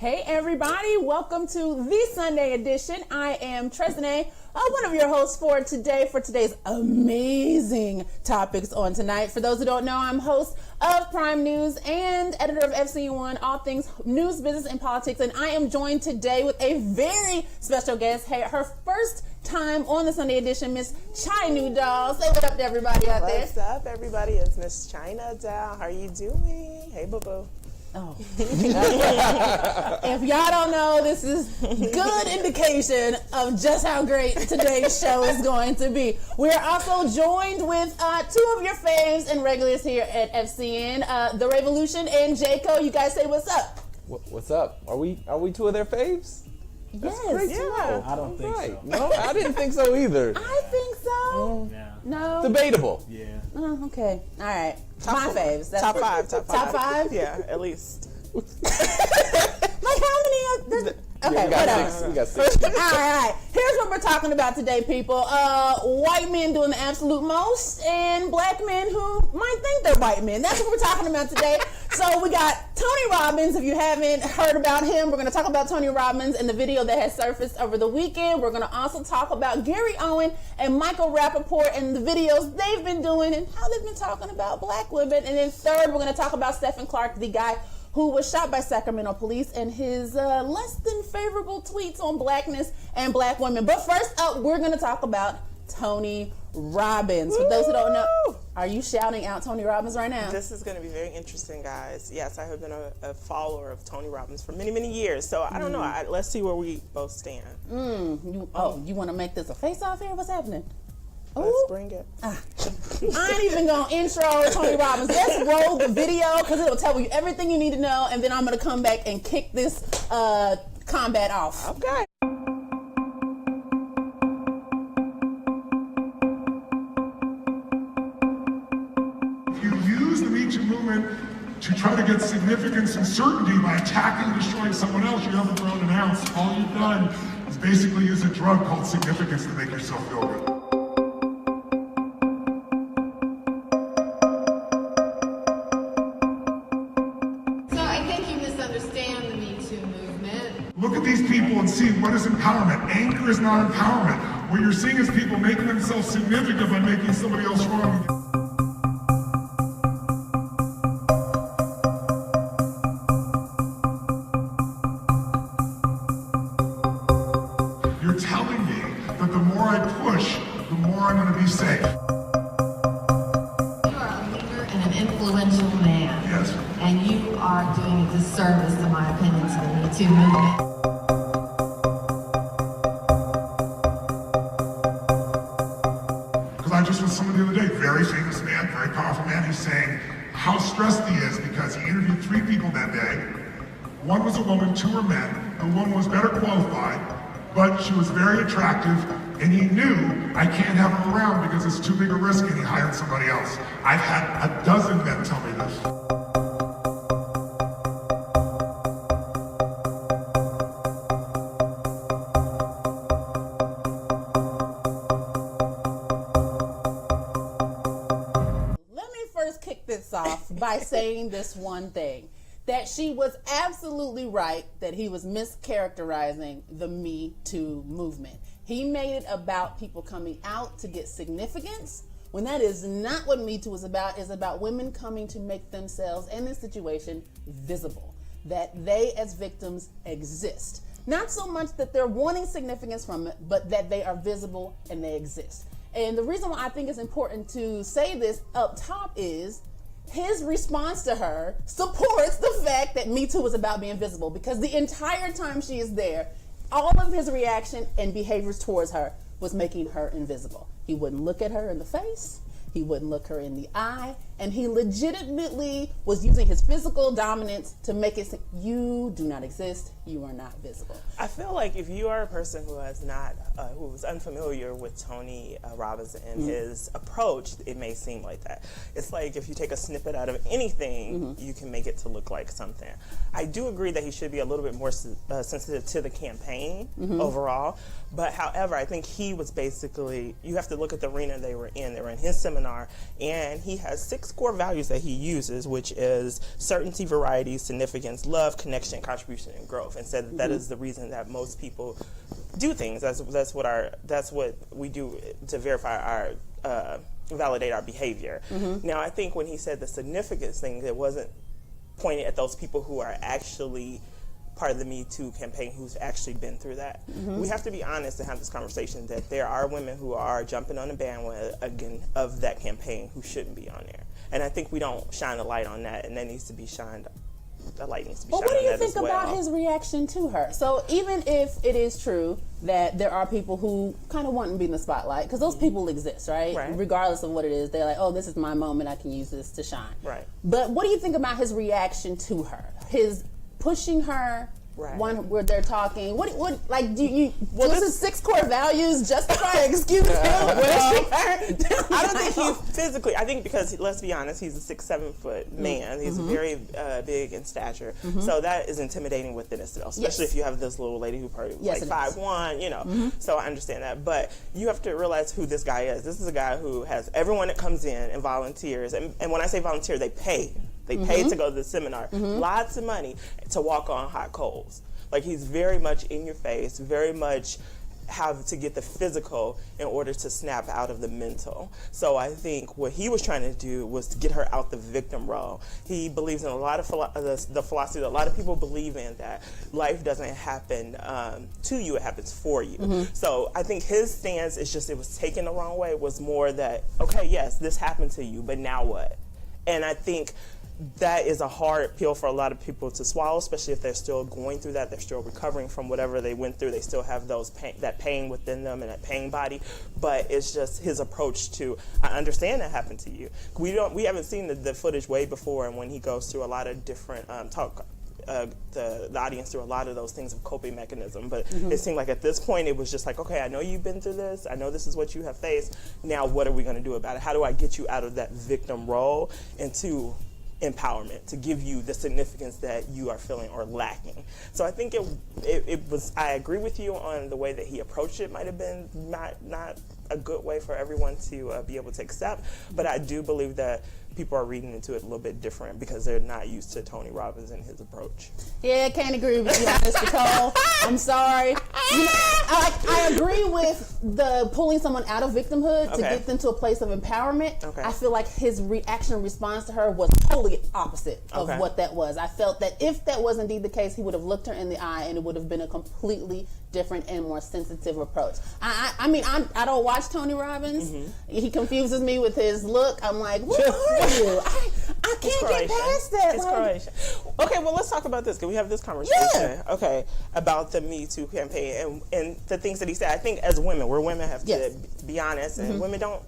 Hey everybody, welcome to the Sunday edition. I am Tresnay, one of your hosts for today's amazing topics on tonight. For those who don't know, I'm host of Prime News and editor of FCN1, all things news, business, and politics. And I am joined today with a very special guest. Hey, her first time on the Sunday edition, Miss Chynudol. Say what up to everybody out there. What's up, everybody? It's Miss Chynudol. How are you doing? Hey, boo-boo. Oh. If y'all don't know, this is good indication of just how great today's show is going to be. We're also joined with two of your faves and regulars here at FCN, The Revolution and Jayco. You guys say what's up. What's up? Are we two of their faves? Yes. That's great to know. I don't think so. No, I didn't think so either. I think so. No. Debatable. Yeah. Okay. All right. My faves. That's Top five. Top five? Yeah, at least. Like how many? Okay, we got six. All right. Here's what we're talking about today, people. White men doing the absolute most, and black men who might think they're white men. That's what we're talking about today. So we got Tony Robbins. If you haven't heard about him, we're going to talk about Tony Robbins and the video that has surfaced over the weekend. We're going to also talk about Gary Owen and Michael Rappaport and the videos they've been doing and how they've been talking about black women. And then third, we're going to talk about Stephen Clark, the guy who was shot by Sacramento police, and his less than favorable tweets on blackness and black women. But first up, we're going to talk about Tony Robbins. For those who don't know, are you shouting out Tony Robbins right now? This is going to be very interesting, guys. Yes, I have been a follower of Tony Robbins for many, many years. So I don't know. Let's see where we both stand. You want to make this a face-off here? What's happening? Let's bring it. I ain't even going to intro Tony Robbins. Let's roll the video because it'll tell you everything you need to know, and then I'm going to come back and kick this combat off. Okay. If you use the Me Too movement to try to get significance and certainty by attacking and destroying someone else, you haven't grown an ounce. All you've done is basically use a drug called significance to make yourself feel good. Look at these people and see what is empowerment. Anger is not empowerment. What you're seeing is people making themselves significant by making somebody else wrong. You're telling me that the more I push, the more I'm going to be safe. You are a leader and an influential man. Yes. And you are doing a disservice, in my opinion, to the Me Too movement. I just was someone the other day, very famous man, very powerful man. He's saying how stressed he is because he interviewed 3 people that day. 1 was a woman, 2 were men. The woman was better qualified, but she was very attractive, and he knew I can't have her around because it's too big a risk, and he hired somebody else. I've had a dozen men tell me this. By saying this one thing, that she was absolutely right that he was mischaracterizing the Me Too movement. He made it about people coming out to get significance, when that is not what Me Too is about. It's about women coming to make themselves and this situation visible, that they as victims exist. Not so much that they're wanting significance from it, but that they are visible and they exist. And the reason why I think it's important to say this up top is his response to her supports the fact that Me Too is about being visible, because the entire time she is there, all of his reaction and behaviors towards her was making her invisible. He wouldn't look at her in the face. He wouldn't look her in the eye, and he legitimately was using his physical dominance to make it say, you do not exist, you are not visible. I feel like if you are a person who has not, who is unfamiliar with Tony Robbins and his approach, it may seem like that. It's like if you take a snippet out of anything, you can make it to look like something. I do agree that he should be a little bit more sensitive to the campaign overall, but however, I think he was basically, you have to look at the arena they were in. They were in his seminar, and he has 6 core values that he uses, which is certainty, variety, significance, love, connection, contribution, and growth, and said that is the reason that most people do things. That's what we do to verify our validate our behavior. Now, I think when he said the significance thing, it wasn't pointed at those people who are actually part of the Me Too campaign who's actually been through that. We have to be honest and have this conversation that there are women who are jumping on the bandwagon of that campaign who shouldn't be on there. And I think we don't shine a light on that, and that needs to be shined. The light needs to be shined on that as well. But what do you think about his reaction to her? So even if it is true that there are people who kind of want to be in the spotlight, because those people exist, right? Regardless of what it is, they're like, oh, this is my moment, I can use this to shine. Right. But what do you think about his reaction to her? His pushing her, one where they're talking. What like do you? Well, this is 6 core values justify excuse him? I don't think he physically. I think because let's be honest, he's a 6'7" foot man. He's very big in stature, so that is intimidating within itself. Especially if you have this little lady who probably like 5'1", you know. So I understand that, but you have to realize who this guy is. This is a guy who has everyone that comes in and volunteers, and when I say volunteer, they pay. They paid to go to the seminar. Lots of money to walk on hot coals. Like, he's very much in your face, very much have to get the physical in order to snap out of the mental. So I think what he was trying to do was to get her out the victim role. He believes in a lot of the philosophy that a lot of people believe in, that life doesn't happen to you, it happens for you. So I think his stance is just, it was taken the wrong way, was more that, okay, yes, this happened to you, but now what? And I think that is a hard pill for a lot of people to swallow, especially if they're still going through that, they're still recovering from whatever they went through, they still have that pain within them and that pain body. But it's just his approach to, I understand that happened to you. We haven't seen the footage way before, and when he goes through a lot of different the audience through a lot of those things of coping mechanism, but it seemed like at this point it was just like, okay, I know you've been through this, I know this is what you have faced, now what are we going to do about it? How do I get you out of that victim role into empowerment, to give you the significance that you are feeling or lacking? So I think it was, I agree with you on the way that he approached it might have been not a good way for everyone to be able to accept, but I do believe that people are reading into it a little bit different because they're not used to Tony Robbins and his approach. Yeah, I can't agree with you on this, Nicole. I'm sorry. You know, I agree with the pulling someone out of victimhood to get them to a place of empowerment. I feel like his reaction and response to her was totally opposite of what that was. I felt that if that was indeed the case, he would have looked her in the eye and it would have been a completely different and more sensitive approach. I mean, I don't watch Tony Robbins. He confuses me with his look. I'm like, what are you? I can't get past that. It's Croatian. Okay, well, let's talk about this. Can we have this conversation? Yeah. Okay, about the Me Too campaign and the things that he said. I think as women, we're women, have to be honest, and women don't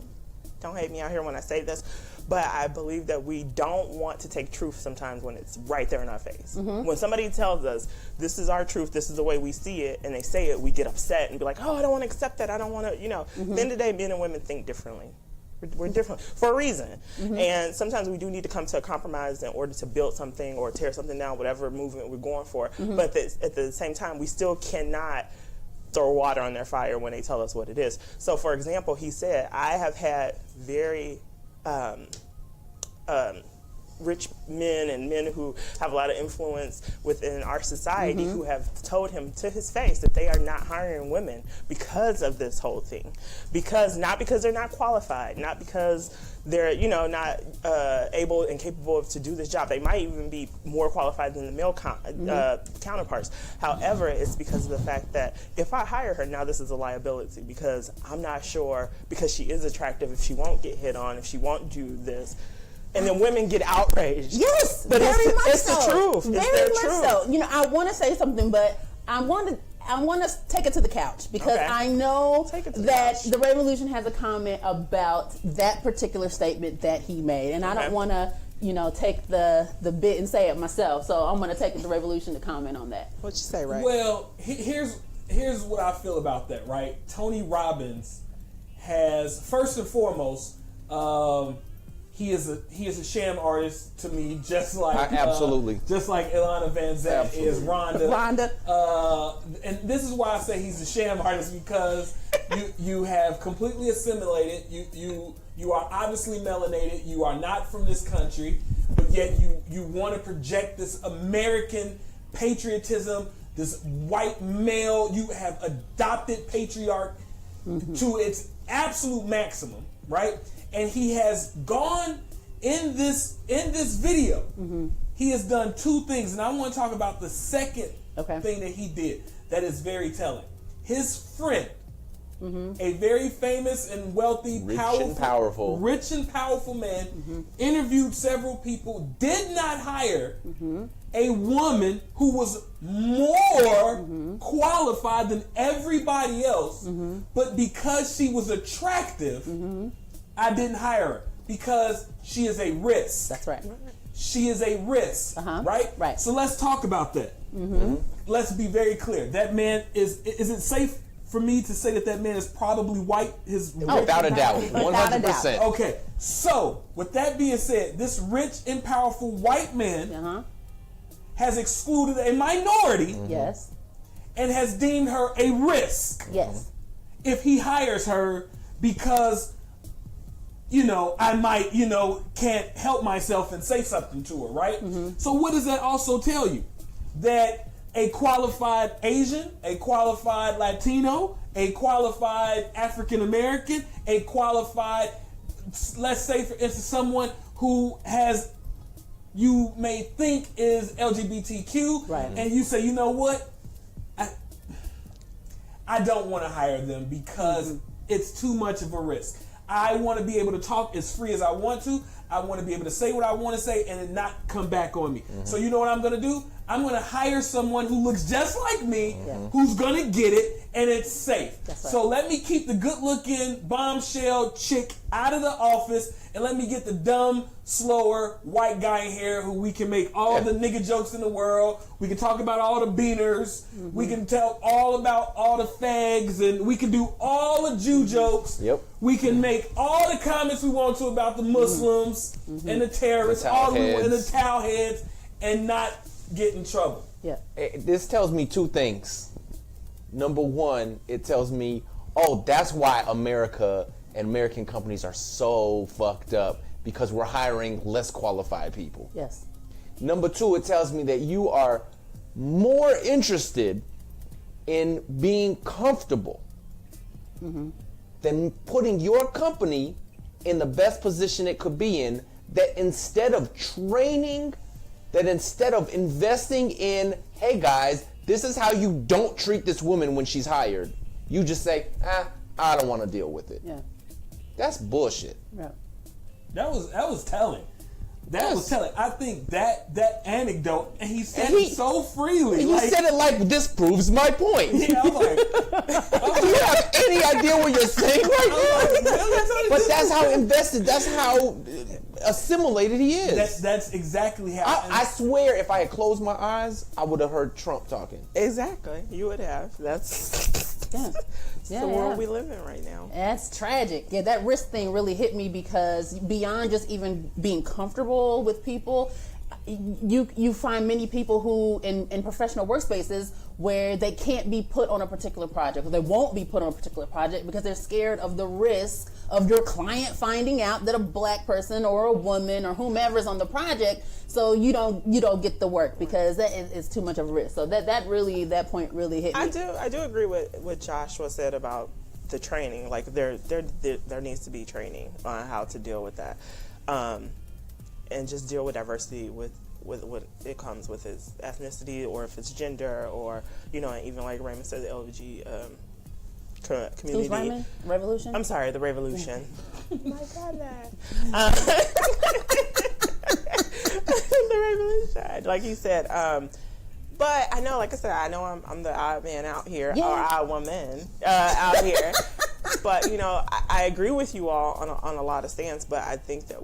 hate me out here when I say this, but I believe that we don't want to take truth sometimes when it's right there in our face. When somebody tells us, this is our truth, this is the way we see it, and they say it, we get upset and be like, oh, I don't want to accept that, I don't want to, you know. At the end of the day, men and women think differently. We're different for a reason. And sometimes we do need to come to a compromise in order to build something or tear something down, whatever movement we're going for. But at the same time, we still cannot throw water on their fire when they tell us what it is. So, for example, he said, I have had very rich men and men who have a lot of influence within our society who have told him to his face that they are not hiring women because of this whole thing. Not because they're not qualified, not because they're, you know, not able and capable to do this job. They might even be more qualified than the male counterparts. However, it's because of the fact that if I hire her, now this is a liability because I'm not sure, because she is attractive, if she won't get hit on, if she won't do this. And then women get outraged. Yes, but it's the truth. Very much so. You know, I want to say something, but I want to take it to the couch because I know that the Revolution has a comment about that particular statement that he made, and I don't want to, you know, take the bit and say it myself. So I'm going to take it to Revolution to comment on that. What you say, right? Well, here's what I feel about that. Right, Tony Robbins has, first and foremost, he is a sham artist to me, just like absolutely, just like Ilana Van Zant is Rhonda. And this is why I say he's a sham artist, because you have completely assimilated. You You are obviously melanated. You are not from this country, but yet you want to project this American patriotism, this white male. You have adopted patriarch to its absolute maximum, right? And he has gone in this video. He has done two things, and I want to talk about the second thing that he did that is very telling. His friend, a very famous and wealthy, rich and powerful man, interviewed several people, did not hire a woman who was more qualified than everybody else, but because she was attractive, I didn't hire her because she is a risk. That's right. She is a risk, right? Right. So let's talk about that. Let's be very clear. That man is it safe for me to say that man is probably white? Without a doubt. 100%. Okay. So, with that being said, this rich and powerful white man has excluded a minority Yes. and has deemed her a risk. Yes. If he hires her because I might, can't help myself and say something to her, right? So what does that also tell you? That a qualified Asian, a qualified Latino, a qualified African American, a qualified, let's say for instance, someone who you may think is LGBTQ, right. And you say, you know what? I don't want to hire them because it's too much of a risk. I want to be able to talk as free as I want to. I want to be able to say what I want to say and it not come back on me. So you know what I'm going to do? I'm going to hire someone who looks just like me, who's going to get it, and it's safe. Right. So let me keep the good-looking bombshell chick out of the office, and let me get the dumb, slower white guy in here who we can make all the nigga jokes in the world. We can talk about all the beaners. We can tell all about all the fags, and we can do all the Jew jokes. We can make all the comments we want to about the Muslims and the terrorists, and the towel heads, and not get in trouble. This tells me two things. Number one, it tells me, that's why America and American companies are so fucked up, because we're hiring less qualified people. Yes. Number two, it tells me that you are more interested in being comfortable than putting your company in the best position it could be in, that instead of training, that instead of investing in, hey guys, this is how you don't treat this woman when she's hired, you just say, I don't want to deal with it. That's bullshit. That was telling. That was telling. I think that anecdote, and he said it so freely. He said it like, this proves my point. Yeah, I'm like, do you have any idea what you're saying right now? But that's how invested, that's how assimilated he is. That's exactly how. I swear, if I had closed my eyes, I would have heard Trump talking. Exactly, you would have. That's the world we live in right now. That's tragic. Yeah, that risk thing really hit me, because beyond just even being comfortable with people, you find many people who in professional workspaces where they can't be put on a particular project, or they won't be put on a particular project because they're scared of the risk of your client finding out that a black person or a woman or whomever is on the project, so you don't get the work because that is too much of a risk. So that point really hit me. I do agree with what Joshua said about the training. Like there needs to be training on how to deal with that, and just deal with diversity with what it comes with his ethnicity, or if it's gender, or even like Raymond said, the LG community. Who's Raymond? Revolution? I'm sorry, the Revolution. My God, the Revolution, like you said. But I know, like I said, I'm the odd man out here, or odd woman out here. But I agree with you all on a lot of stands. But I think that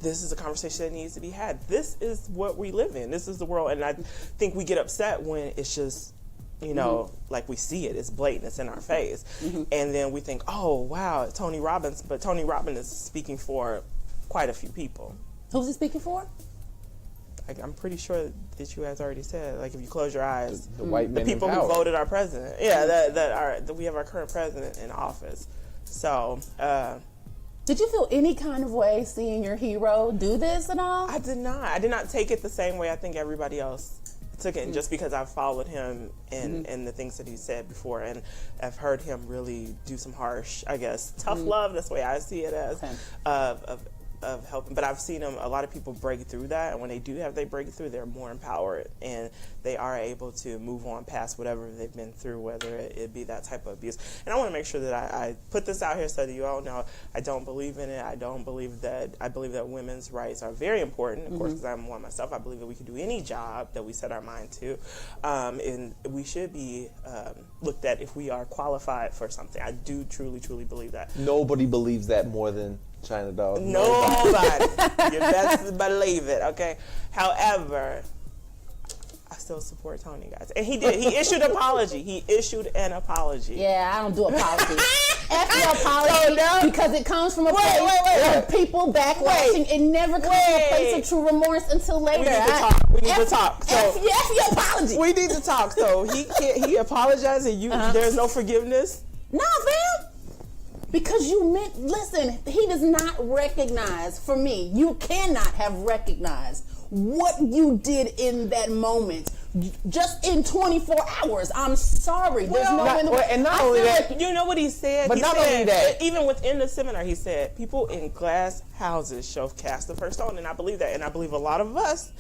this is a conversation that needs to be had. This is what we live in. This is the world, and I think we get upset when it's just, like we see it. It's blatant. It's in our face, and then we think, oh wow, Tony Robbins. But Tony Robbins is speaking for quite a few people. Who's he speaking for? I'm pretty sure that you guys already said. Like, if you close your eyes, the white men, the people who voted our president, that we have our current president in office. So Did you feel any kind of way seeing your hero do this at all? I did not. I did not take it the same way I think everybody else took it, and just because I've followed him and the things that he said before, and I've heard him really do some harsh, I guess, tough love. That's the way I see it as, of helping. But I've seen a lot of people break through that, and when they do have they break through, they're more empowered, and they are able to move on past whatever they've been through, whether it be that type of abuse. And I want to make sure that I put this out here so that you all know I don't believe in it. I believe that women's rights are very important, of course, because I'm one myself. I believe that we can do any job that we set our mind to, and we should be looked at if we are qualified for something. I do truly believe that. Nobody believes that more than Chynudol. Nobody. You best believe it, okay? However, I still support Tony, guys. And he did. He issued an apology. Yeah, I don't do apologies. F your apology because it comes from a place of people backlashing. It never comes from a place of true remorse until later. We need to talk. So F your apology. we need to talk. So he apologized and there's no forgiveness? Nah, fam. Because listen, he does not recognize, for me, you cannot have recognized what you did in that moment just in 24 hours. I'm sorry. There's no way in the world. And not only that, You know what he said? But He not said, only that. even within the seminar, he said, people in glass houses shall cast the first stone. And I believe that. And I believe a lot of us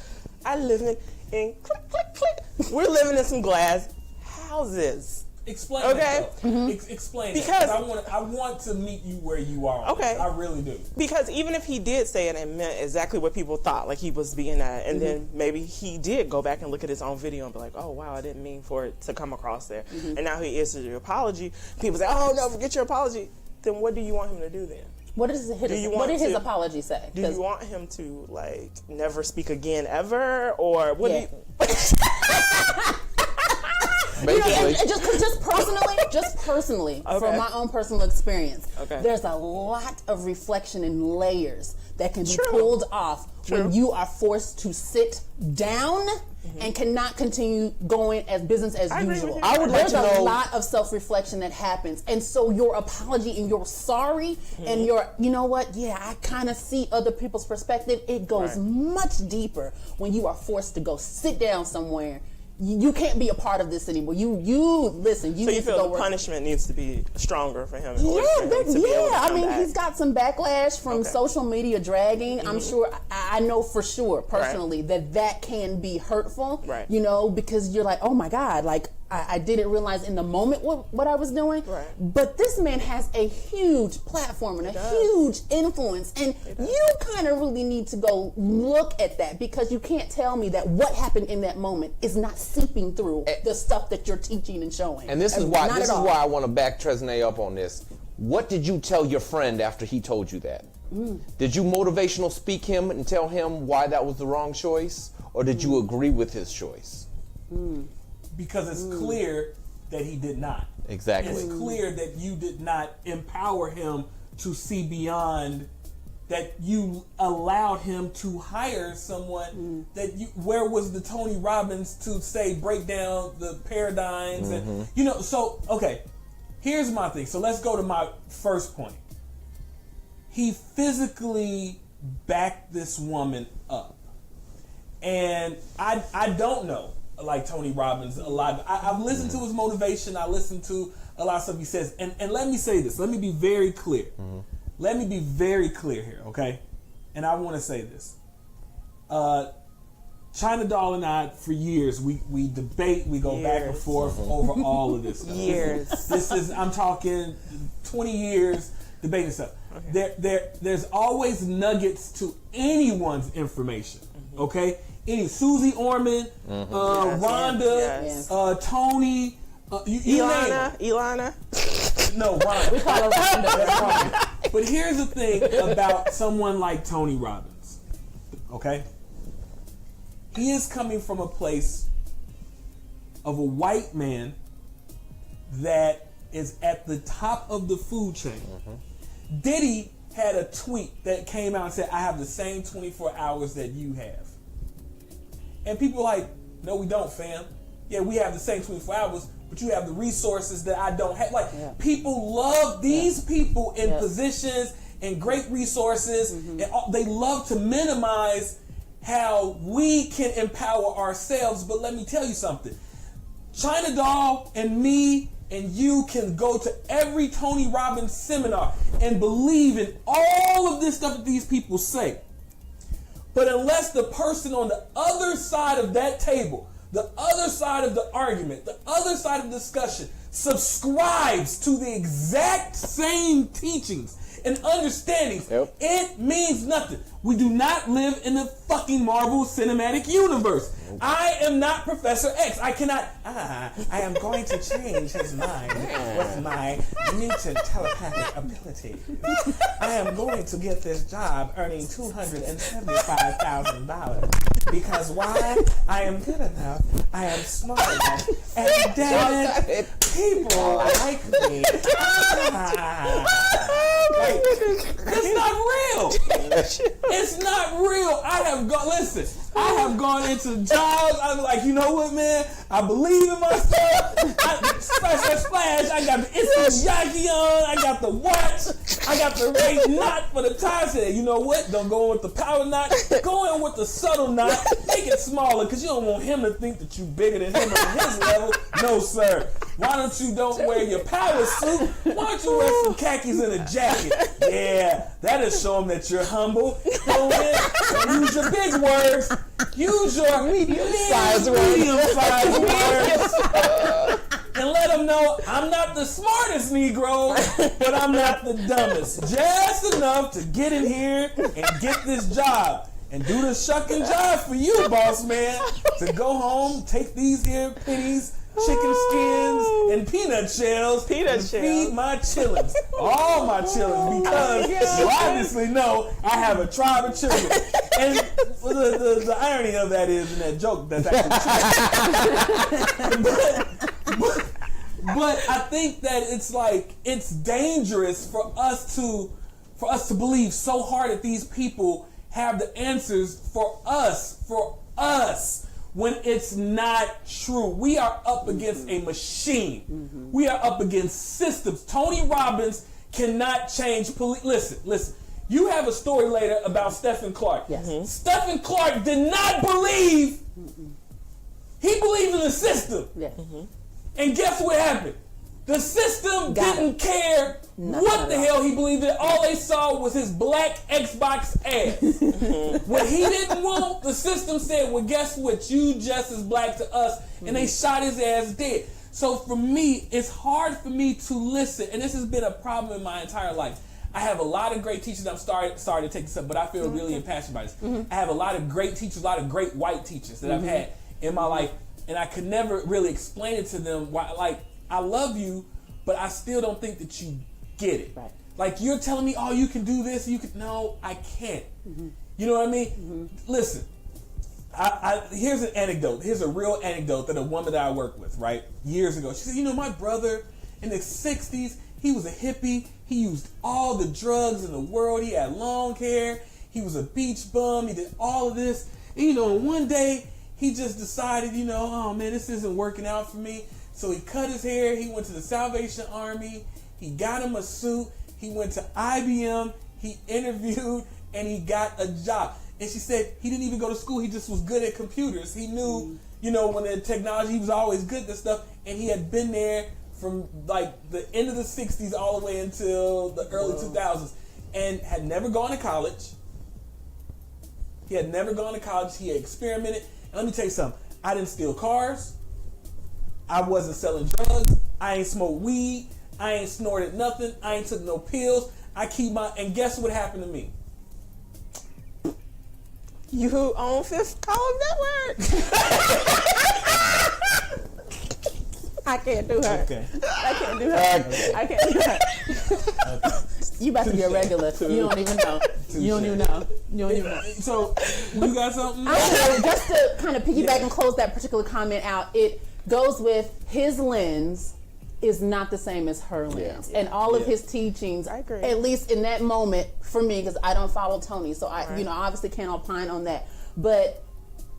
are living in click, click, click. We're living in some glass houses. Explain Okay. that, though. Explain Because- that. I want to meet you where you are. Okay. I really do. Because even if he did say it and meant exactly what people thought, like he was being that, and then maybe he did go back and look at his own video and be like, oh, wow, I didn't mean for it to come across there. And now he issued your apology. People say, oh, no, forget your apology. Then what do you want him to do then? What did his apology say? Do you want him to, like, never speak again ever? Or what do you... basically, just personally, Okay. from my own personal experience, Okay. there's a lot of reflection and layers that can be True. pulled off True. when you are forced to sit down and cannot continue going as business as agree with usual. you. I would like There's to a know- lot of self-reflection that happens, and so your apology and your sorry and your, you know what, yeah, I kind of see other people's perspective. It goes Right. much deeper when you are forced to go sit down somewhere. You can't be a part of this anymore. You listen. You So need you to go feel the work. punishment needs to be stronger for him? In Yeah, order for him to be able to I come mean, back? he's got some backlash from Okay. social media dragging. I'm sure, I know for sure personally that can be hurtful. Right. You know, because you're like, oh my God, like I didn't realize in the moment what I was doing. Right. But this man has a huge platform and a huge influence, and you kind of really need to go look at that, because you can't tell me that what happened in that moment is not seeping through the stuff that you're teaching and showing. and this is why Not at all. I want to back Tresnay up on this. What did you tell your friend after he told you that? Did you motivational speak him and tell him why that was the wrong choice, or did you agree with his choice? Because it's clear that he did not. Exactly. It's clear that you did not empower him to see beyond, that you allowed him to hire someone where was the Tony Robbins to say break down the paradigms and so okay, here's my thing. So let's go to my first point. He physically backed this woman up. And I don't know, like Tony Robbins, a lot. I've listened to his motivation. I listened to a lot of stuff he says. And let me say this. Let me be very clear. Let me be very clear here, okay? And I want to say this. Chynudol and I, for years, we debate, we go back and forth over all of this stuff. Years. This is, I'm talking 20 years debating stuff. Okay. There's always nuggets to anyone's information, okay? Susie Orman, Rhonda, yes. Tony, you name it. Ilana. No, Rhonda. We call her Rhonda. That's Rhonda. But here's the thing about someone like Tony Robbins, okay? He is coming from a place of a white man that is at the top of the food chain. Diddy had a tweet that came out and said, I have the same 24 hours that you have. And people are like, no, we don't, fam. Yeah, we have the same 24 hours, but you have the resources that I don't have. Like, people love these people in positions and great resources. And they love to minimize how we can empower ourselves. But let me tell you something. Chynudol and me and you can go to every Tony Robbins seminar and believe in all of this stuff that these people say. But unless the person on the other side of that table, the other side of the argument, the other side of the discussion, subscribes to the exact same teachings and understandings, it means nothing. We do not live in the fucking Marvel Cinematic Universe. I am not Professor X. I cannot, I am going to change his mind with my mutant telepathic ability. I am going to get this job earning $275,000. Because why? I am good enough. I am smart enough. And damn it, people like me. It's not real. It's not real. I have gone into jobs. I'm like, you know what, man? I believe in myself. Splash. I got the instant jockey on. I got the watch. I got the right knot for the tie. I said, you know what? Don't go in with the power knot. Go in with the subtle knot. Make it smaller because you don't want him to think that you bigger than him on his level. No, sir. Why don't you wear your power suit? Why don't you wear some khakis and a jacket? Yeah, that'll show him that you're humble. Go in and use your big words. Use your medium-sized words. And let them know I'm not the smartest Negro, but I'm not the dumbest. Just enough to get in here and get this job. And do the shucking job for you, boss man. To go home, take these here pennies, chicken skins, and peanut shells, feed my chillins. All my chillins, because you obviously know I have a tribe of children. And the irony of that is in that joke, that's actually true. But I think that it's dangerous for us to believe so hard that these people have the answers for us, when it's not true. We are up against a machine. We are up against systems. Tony Robbins cannot change police. Listen. You have a story later about Stephen Clark. Yes. Stephen Clark did not believe. He believed in the system. Yes. And guess what happened? The system didn't care what the hell he believed in. All they saw was his black Xbox ass. What he didn't want, the system said, well, guess what? You just as black to us. And they shot his ass dead. So for me, it's hard for me to listen. And this has been a problem in my entire life. I have a lot of great teachers. I'm sorry to take this up, but I feel really impassioned by this. I have a lot of great teachers, a lot of great white teachers that I've had in my life. And I could never really explain it to them why, I love you, but I still don't think that you get it. Right. Like, you're telling me, oh, you can do this, no, I can't. You know what I mean? Listen, here's an anecdote. Here's a real anecdote that a woman that I worked with, right, years ago. She said, my brother in the 60s, he was a hippie. He used all the drugs in the world. He had long hair. He was a beach bum. He did all of this. And, one day, he just decided, oh, man, this isn't working out for me. So he cut his hair, he went to the Salvation Army, he got him a suit, he went to IBM, he interviewed, and he got a job. And she said he didn't even go to school, he just was good at computers. He knew, when the technology, he was always good at this stuff, and he had been there from the end of the 60s all the way until the early 2000s, and had never gone to college. He had experimented. And let me tell you something, I didn't steal cars. I wasn't selling drugs. I ain't smoked weed. I ain't snorted nothing. I ain't took no pills. And guess what happened to me? You own Fifth Column Network. I can't do her. Okay. I can't do her. Okay. I can't do her. You about to be a regular. You don't even know. You don't even know. So, you got something? Just to kind of piggyback and close that particular comment out, it goes with his lens is not the same as her lens. And all of his teachings, I agree. at least in that moment, for me, because I don't follow Tony, so I obviously can't opine on that. But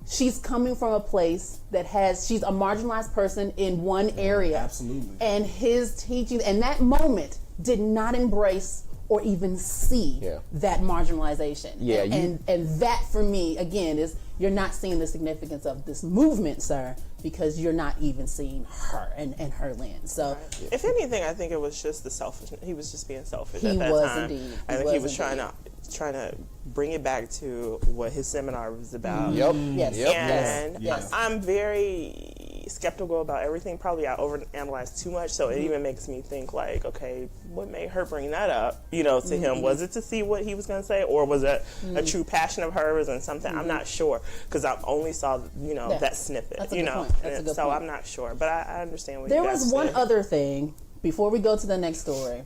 she's coming from a place that she's a marginalized person in one area. Absolutely. And his teaching, and that moment did not embrace or even see that marginalization. Yeah, and that for me again is you're not seeing the significance of this movement, sir, because you're not even seeing her and her lens. So, if anything, I think it was just the selfishness. He was just being selfish he at that was time. indeed. I think he was trying to bring it back to what his seminar was about. Yes. And Yes. I'm very skeptical about everything. Probably I overanalyze too much, so it even makes me think like, okay, what made her bring that up? You know, to him, was it to see what he was going to say, or was it a true passion of hers and something? I'm not sure because I only saw that snippet. That's a You good know, point. That's a good so point. I'm not sure, but I understand what There you guys was one said. other thing before we go to the next story.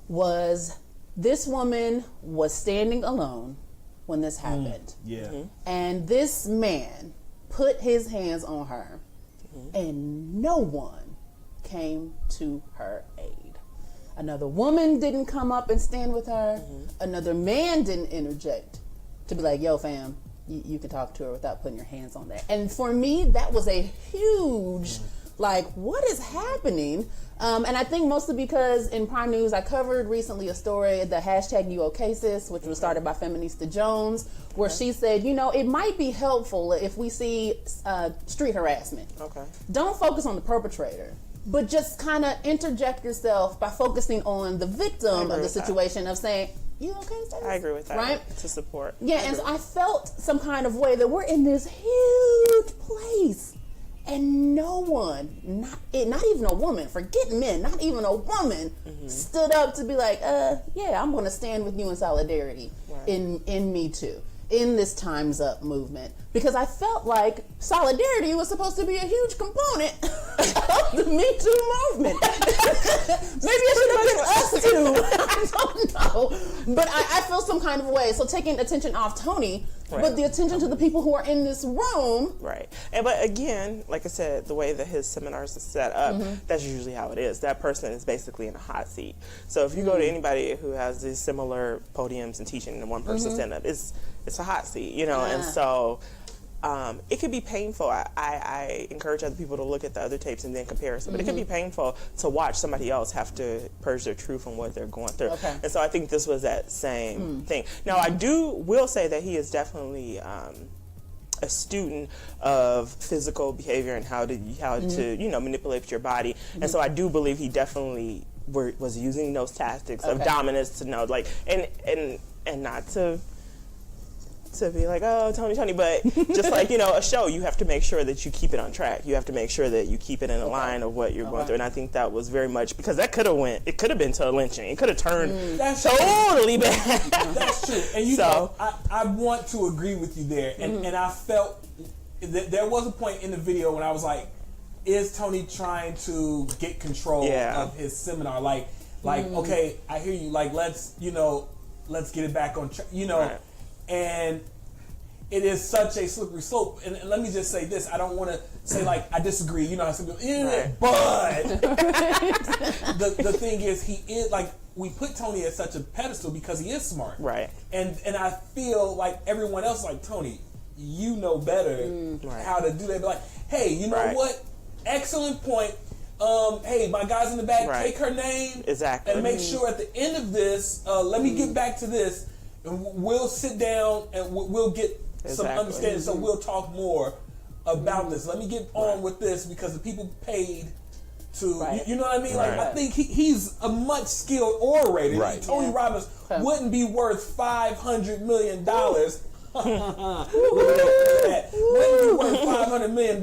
Was this woman was standing alone when this happened. And this man put his hands on her, and no one came to her aid. Another woman didn't come up and stand with her. Another man didn't interject to be like, yo, fam, you can talk to her without putting your hands on that. And for me, that was a huge, like, what is happening? And I think mostly because in Prime News, I covered recently a story, the hashtag #UOKasis, which was started by Feminista Jones, where she said, it might be helpful if we see street harassment. Don't focus on the perpetrator, but just kind of interject yourself by focusing on the victim of the situation of saying, you okay, sis? I agree with that. Right? To support. Yeah, and so I felt some kind of way that we're in this huge place. And no one, not even a woman, forget men, not even a woman, stood up to be like, yeah, I'm going to stand with you in solidarity in Me Too, in this Time's Up movement. Because I felt like solidarity was supposed to be a huge component of the Me Too movement. Maybe it should have been us too. I don't know. But I feel some kind of way. So taking attention off Tony, but the attention to the people who are in this room. Right. But again, like I said, the way that his seminars are set up, that's usually how it is. That person is basically in a hot seat. So if you go to anybody who has these similar podiums and teaching and one person stand up, it's a hot seat, and so it could be painful. I encourage other people to look at the other tapes and then compare some, but it could be painful to watch somebody else have to purge their truth from what they're going through. And so I think this was that same thing. Now I will say that he is definitely a student of physical behavior and how to manipulate your body. And so I do believe he definitely was using those tactics of dominance to know, like, and not to be like, oh, Tony, but just like, a show, you have to make sure that you keep it on track. You have to make sure that you keep it in a line of what you're going through. And I think that was very much, because that could have been to a lynching. It could have turned totally bad. That's true. And I want to agree with you there. And I felt that there was a point in the video when I was like, is Tony trying to get control of his seminar? Like, okay, I hear you. Like, let's get it back on track, Right. And it is such a slippery slope. And let me just say this. I don't want to say, like, I disagree. But the thing is, he is, like, we put Tony at such a pedestal because he is smart. Right. And I feel like everyone else, like, Tony, you know better how to do that. But like, hey, you know what? Excellent point. Hey, my guys in the back, take her name. Exactly. And make sure at the end of this, let me get back to this. And we'll sit down and we'll get some understanding. So we'll talk more about this. Let me get on with this because the people paid to, you know what I mean? Like, I think he's a much skilled orator. Right. Tony Robbins wouldn't be worth $500 million. Wouldn't be worth $500 million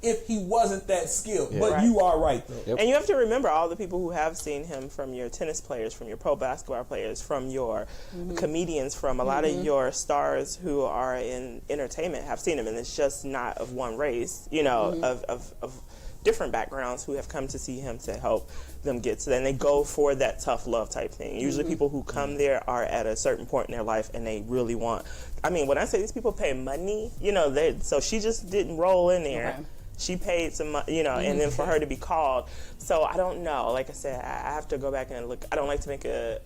if he wasn't that skilled. But you are right, though. And you have to remember all the people who have seen him, from your tennis players, from your pro basketball players, from your comedians, from a lot of your stars who are in entertainment have seen him. And it's just not of one race, of different backgrounds who have come to see him to help them get to that. And they go for that tough love type thing. Usually people who come there are at a certain point in their life and they really want, when I say these people pay money, so she just didn't roll in there. Okay. She paid some, and then for her to be called. So I don't know. Like I said, I have to go back and look. I don't like to make a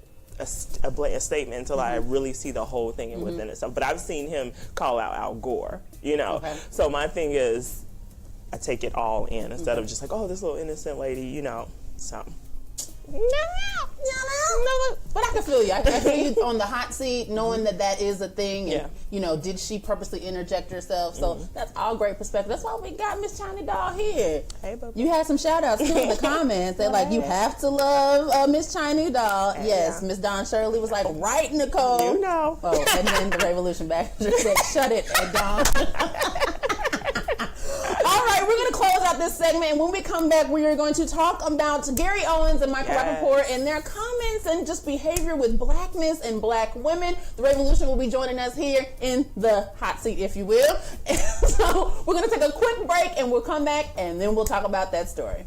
blatant statement until I really see the whole thing within itself. But I've seen him call out Al Gore, Okay. So my thing is, I take it all in instead of just like, oh, this little innocent lady, So. But I can feel you. I feel you on the hot seat, knowing that is a thing. And, you know, did she purposely interject herself? So that's all great perspective. That's why we got Miss Chynudol here. Hey, boo. You had some shout outs too in the comments. They're like, you have to love Miss Chynudol. Yes, Miss Dawn Shirley was like, right, Nicole. You know. Oh, and then the Revolution Baxter said, shut it, Dawn. All right, we're going to close out this segment, and when we come back, we are going to talk about Gary Owens and Michael Rappaport and their comments and just behavior with blackness and black women. The Revolution will be joining us here in the hot seat, if you will. And so we're going to take a quick break, and we'll come back, and then we'll talk about that story.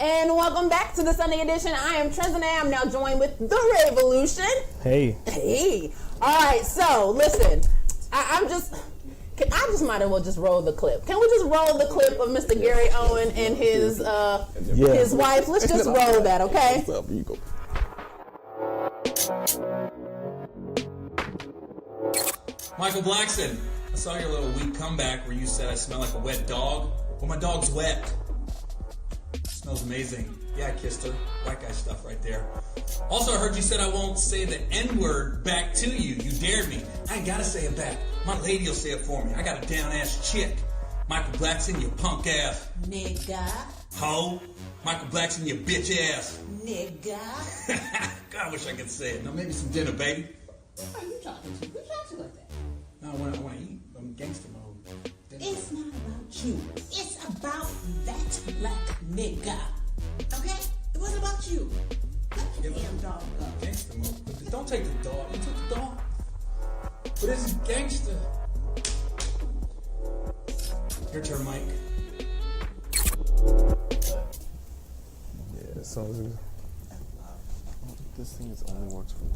And welcome back to the Sunday edition. I am Trenzanae. I'm now joined with the Revolution. Hey. All right, so listen, I just might as well just roll the clip. Can we just roll the clip of Mr. Gary Owen and his wife? Let's just roll that, okay? What's up? You go. Michael Blackson, I saw your little weak comeback where you said I smell like a wet dog. Well, my dog's wet. Smells amazing. Yeah, I kissed her. White guy stuff right there. Also, I heard you said I won't say the N-word back to you. You dared me. I ain't gotta say it back. My lady will say it for me. I got a down-ass chick. Michael Blackson, you punk ass. Nigga. Ho. Michael Blackson, you bitch ass. Nigga. God, I wish I could say it. Now, maybe some dinner, baby. Who are you talking to? Who talks to you like that? No, I want to eat. I'm gangster mode. It's not about you. It's about that black nigga. Okay? It wasn't about you. Let the damn dog go. Gangster mode. But don't take the dog. You took the dog. But this is gangster. Your turn, Mike. Yeah, so This thing only works for me.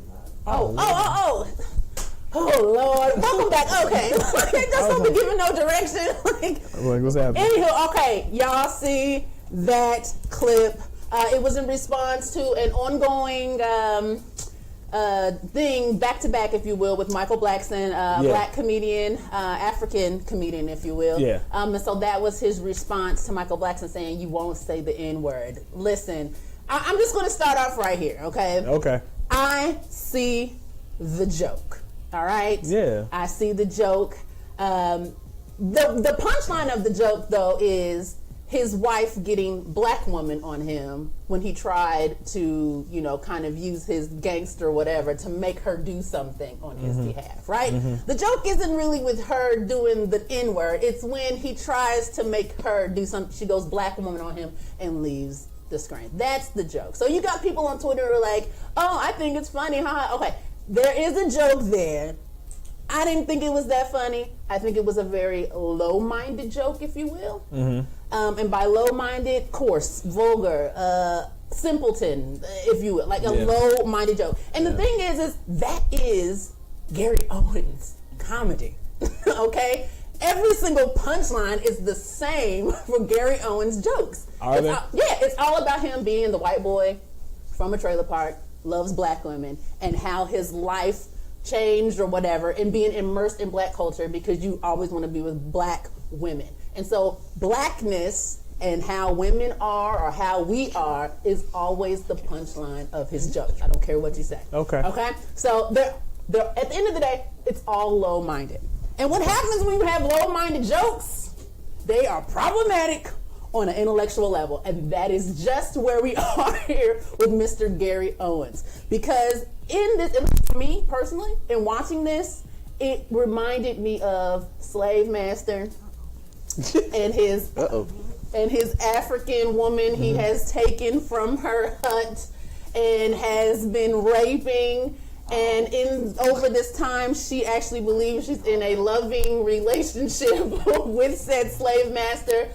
Oh, Lord. Welcome back. Okay. Just don't be giving no direction. like, what's happening? Anywho, okay. Y'all see that clip. It was in response to an ongoing thing, back-to-back, if you will, with Michael Blackson, black comedian, African comedian, if you will. Yeah. And so that was his response to Michael Blackson saying, you won't say the N-word. Listen, I'm just going to start off right here, okay? Okay. I see the joke. All right. Yeah. I see the joke. The punchline of the joke, though, is his wife getting black woman on him when he tried to, kind of use his gangster whatever to make her do something on his behalf, right? The joke isn't really with her doing the N-word. It's when he tries to make her do something. She goes black woman on him and leaves the screen. That's the joke. So you got people on Twitter who are like, oh, I think it's funny. Okay. There is a joke there. I didn't think it was that funny. I think it was a very low-minded joke, if you will. And by low-minded, coarse, vulgar, simpleton, if you will, like a low-minded joke. And the thing is that is Gary Owens comedy. Okay? Every single punchline is the same for Gary Owens jokes. It's all about him being the white boy from a trailer park, loves black women, and how his life changed or whatever, and being immersed in black culture because you always want to be with black women. And so blackness and how women are or how we are is always the punchline of his jokes. I don't care what you say. Okay. So they're at the end of the day, it's all low-minded. And what happens when you have low-minded jokes? They are problematic on an intellectual level, and that is just where we are here with Mr. Gary Owens. Because for me personally, in watching this, it reminded me of Slave Master and his African woman he has taken from her hut and has been raping And over this time, she actually believes she's in a loving relationship with said slave master.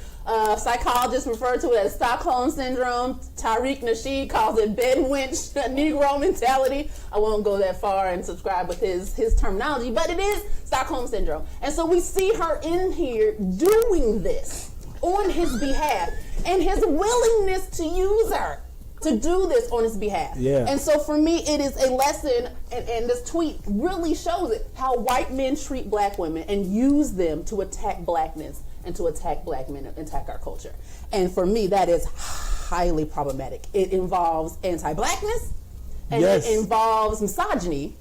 Psychologists refer to it as Stockholm Syndrome. Tariq Nasheed calls it bedwench Negro mentality. I won't go that far and subscribe with his terminology, but it is Stockholm Syndrome. And so we see her in here doing this on his behalf and his willingness to use her to do this on his behalf. Yeah. And so for me, it is a lesson, and this tweet really shows it, how white men treat black women and use them to attack blackness and to attack black men and attack our culture. And for me, that is highly problematic. It involves anti-blackness and Yes. it involves misogyny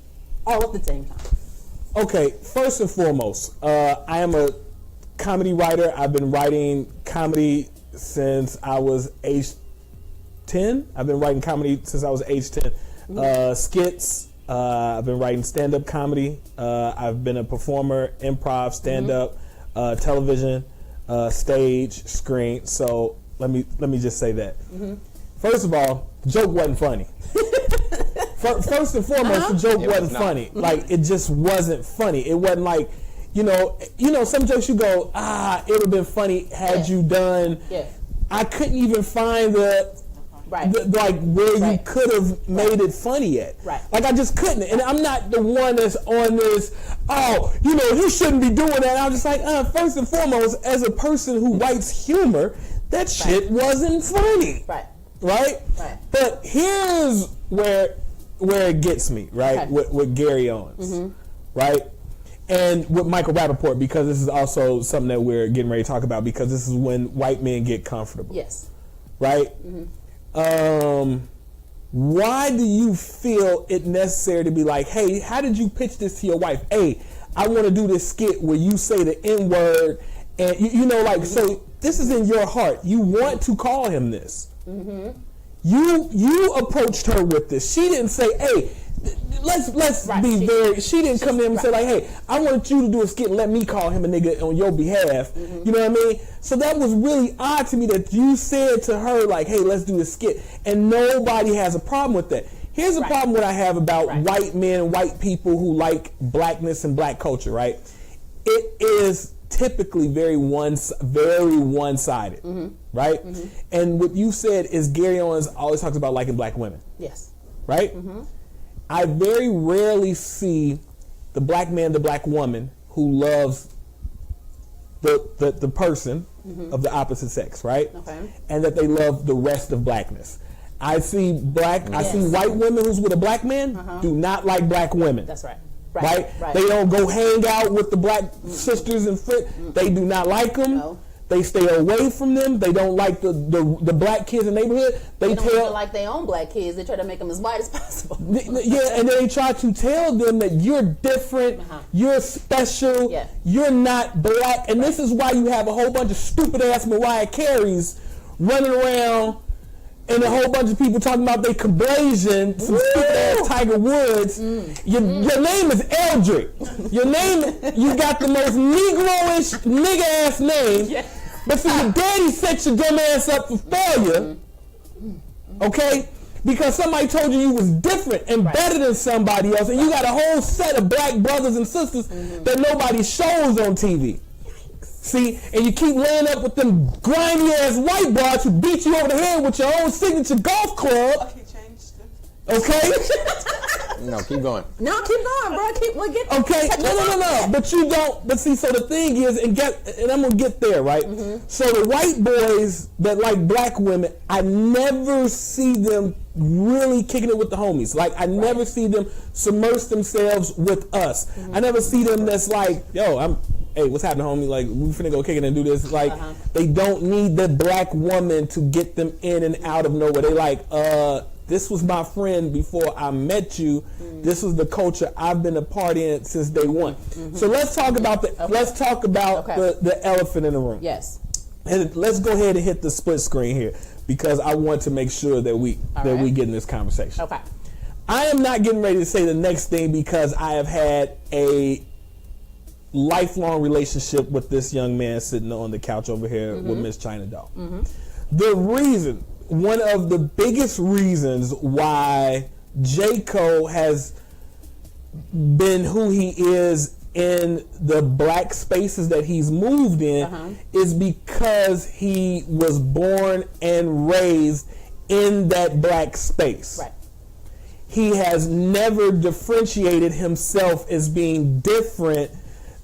all at the same time. Okay, first and foremost, I am a comedy writer. I've been writing comedy since I was age 10. I've been writing comedy since I was age 10. Skits. I've been writing stand-up comedy. I've been a performer, improv, stand-up, television, stage, screen. So let me just say that. First of all, the joke wasn't funny. First and foremost, the joke wasn't funny. Like, it just wasn't funny. It wasn't like, you know, some jokes you go, it would have been funny had you done. Yeah. I couldn't even find like where you could have made it funny at. Right. Like, I just couldn't. And I'm not the one that's on this, you shouldn't be doing that. I'm just like, first and foremost, as a person who writes humor, that shit wasn't funny. Right. Right? Right. But here's where it gets me, right? Okay. With Gary Owens, right? And with Michael Rappaport, because this is also something that we're getting ready to talk about, because this is when white men get comfortable. Yes. Right? Why do you feel it necessary to be like, hey, how did you pitch this to your wife? Hey, I want to do this skit where you say the N-word, and so this is in your heart. You want to call him this. You approached her with this. She didn't say, hey, let's be very. She didn't come to him and say, like, hey, I want you to do a skit and let me call him a nigga on your behalf. You know what I mean? So that was really odd to me that you said to her, like, hey, let's do a skit. And nobody has a problem with that. Here's a problem what I have about white men, white people who like blackness and black culture, right? It is typically very one-sided, right? And what you said is Gary Owens always talks about liking black women. Yes. Right? I very rarely see the black man, the black woman who loves the person of the opposite sex, right? Okay. And that they love the rest of blackness. I see white women who's with a black man do not like black women. That's right. Right? They don't go hang out with the black sisters and friends. They do not like them. No. They stay away from them. They don't like the black kids in the neighborhood. They don't even like their own black kids. They try to make them as white as possible. Yeah, and they try to tell them that you're different, you're special, you're not black. And this is why you have a whole bunch of stupid ass Mariah Careys running around, and a whole bunch of people talking about they Cablazian, some stupid ass Tiger Woods. Your name is Eldrick. You got the most Negro-ish nigga ass name. But see, your daddy set your dumb ass up for failure. Okay? Because somebody told you was different and better than somebody else, and you got a whole set of black brothers and sisters that nobody shows on TV. See, and you keep laying up with them grimy ass white boys who beat you over the head with your own signature golf club. Okay? No, keep going. No, keep going, bro. Okay, no. But you don't. But see, so the thing is, and I'm gonna get there, right? So the white boys that like black women, I never see them really kicking it with the homies. Like, I never see them submerge themselves with us. I never see them that's like, yo, hey, what's happening, homie? Like, we finna go kick it and do this. Like, they don't need the black woman to get them in and out of nowhere. They like, this was my friend before I met you. This was the culture I've been a part in since day one. So let's talk about the elephant in the room. Yes. And let's go ahead and hit the split screen here, because I want to make sure that we get in this conversation. Okay. I am not getting ready to say the next thing because I have had a lifelong relationship with this young man sitting on the couch over here with Miss Chynudol. One of the biggest reasons why J. Cole has been who he is in the black spaces that he's moved in is because he was born and raised in that black space. Right. He has never differentiated himself as being different.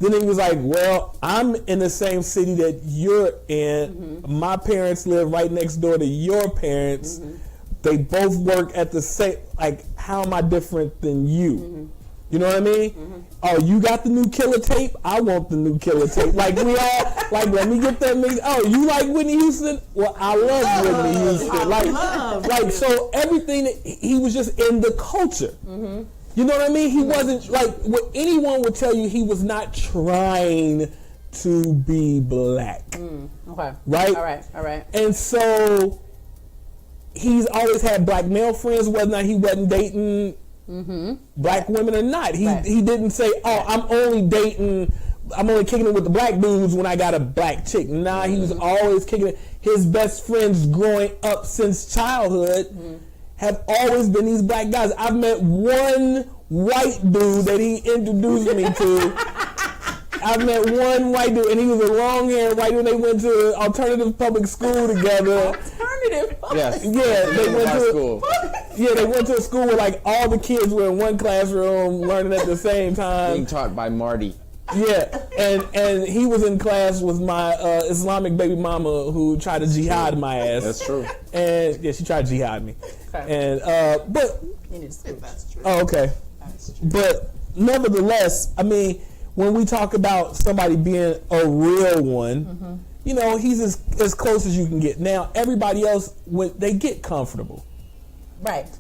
Then he was like, well, I'm in the same city that you're in. My parents live right next door to your parents. They both work at the same, like, how am I different than you? You know what I mean? Oh, you got the new Killer tape? I want the new Killer tape. Like, we all, like, let me get that mix. Oh, you like Whitney Houston? Well, I love Whitney Houston. Like, so everything, he was just in the culture. You know what I mean? He wasn't, like, what anyone would tell you, he was not trying to be black. Okay. Right? All right. And so, he's always had black male friends, whether or not he wasn't dating black women or not. He didn't say, oh, I'm only kicking it with the black dudes when I got a black chick. Nah, he was always kicking it. His best friends growing up since childhood have always been these black guys. I've met one white dude that he introduced me to. I've met one white dude, and he was a long-haired white dude. They went to alternative public school together. Alternative public Yes. Yeah, they went to school. Yeah, they went to a school where like all the kids were in one classroom learning at the same time. Being taught by Marty. Yeah, and he was in class with my Islamic baby mama who tried to jihad my ass. That's true. And yeah, she tried to jihad me. And but You need to switch. oh, okay. But nevertheless, I mean, when we talk about somebody being a real one, you know, he's as close as you can get. Now, everybody else, when they get comfortable.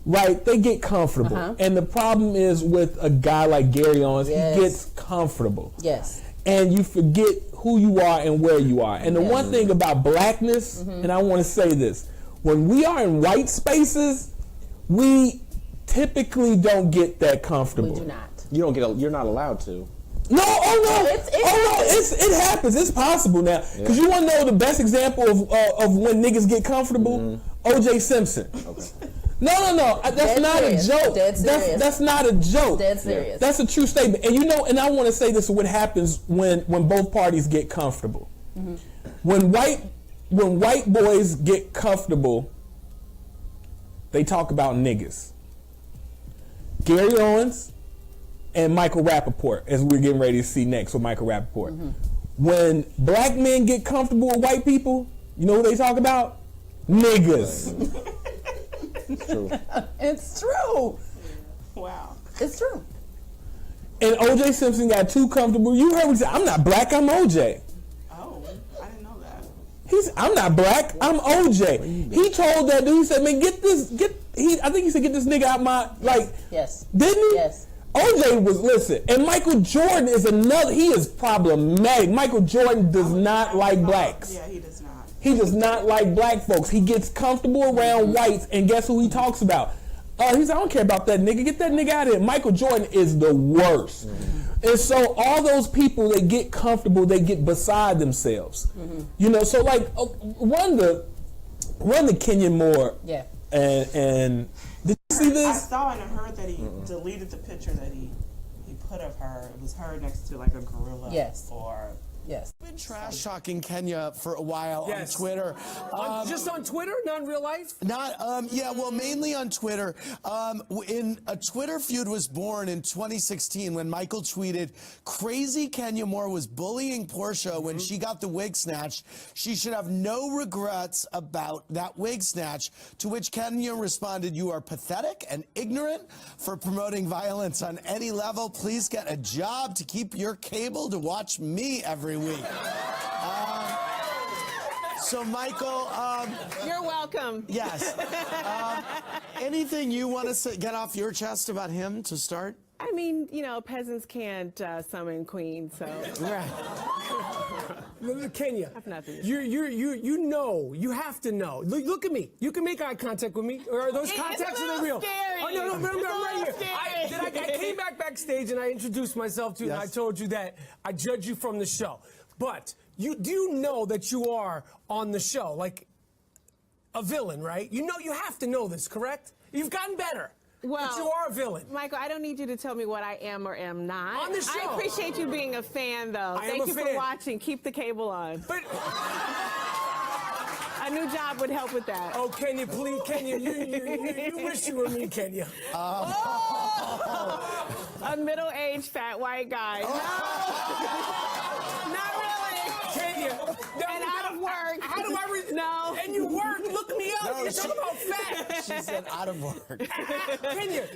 Right, they get comfortable. And the problem is with a guy like Gary Owens, he gets comfortable. Yes. And you forget who you are and where you are. And the one thing about blackness, and I want to say this, when we are in white spaces, we typically don't get that comfortable. We do not. You're not allowed to. No, it happens. It's possible now. Because you want to know the best example of when niggas get comfortable? O.J. Simpson. Okay. No. That's not a joke. That's not a joke. Dead serious. That's a true statement. And you know, and I want to say this: what happens when both parties get comfortable? When white boys get comfortable, they talk about niggas. Gary Owens and Michael Rappaport, as we're getting ready to see next with Michael Rappaport. When black men get comfortable with white people, you know what they talk about? Niggas. It's true. It's true. Wow. It's true. And O.J. Simpson got too comfortable. You heard me say, I'm not black, I'm O.J. Oh, I didn't know that. I'm not black, I'm O.J. He told that dude, he said, man, I think he said, get this nigga out my, Yes. Didn't he? Yes. O.J. was, listen, and Michael Jordan is another, he is problematic. Michael Jordan does not like blacks. Yeah, he does not. He does not like black folks. He gets comfortable around whites, and guess who he talks about? He said, I don't care about that nigga. Get that nigga out of here. Michael Jordan is the worst. And so all those people, they get comfortable, they get beside themselves. You know, so like, run the Kenyon Moore. Yeah. And did you see this? I saw and I heard that he deleted the picture that he put of her. It was her next to like a gorilla. Yes. Or Yes. Been trash talking Kenya for a while on Twitter. Just on Twitter, not in real life? Mainly on Twitter. In a Twitter feud was born in 2016 when Michael tweeted, "Crazy Kenya Moore was bullying Portia when she got the wig snatched. She should have no regrets about that wig snatch." To which Kenya responded, "You are pathetic and ignorant for promoting violence on any level. Please get a job to keep your cable to watch me every week." So Michael, you're welcome. Yes. Anything you want to get off your chest about him to start? I mean, you know, peasants can't summon queens, so. Right. Kenya, I have nothing to say. you know, you have to know. Look at me. You can make eye contact with me. Or are those contacts are they real? Scary. Oh no, I'm right here. I came backstage and I introduced myself to you, and I told you that I judge you from the show. But do you know that you are on the show like a villain, right? You know, you have to know this, correct? You've gotten better. Well, but you are a villain. Michael, I don't need you to tell me what I am or am not. On the show. I appreciate you being a fan, though. Thank you for watching. Keep the cable on. But a new job would help with that. oh, Kenya, please, Kenya, you wish you were me, Kenya. A middle-aged fat white guy. No, not really. Kenya, And out of work. How do I No. And you work. Look me up. No, You're talking about fat. She said out of work. Kenya,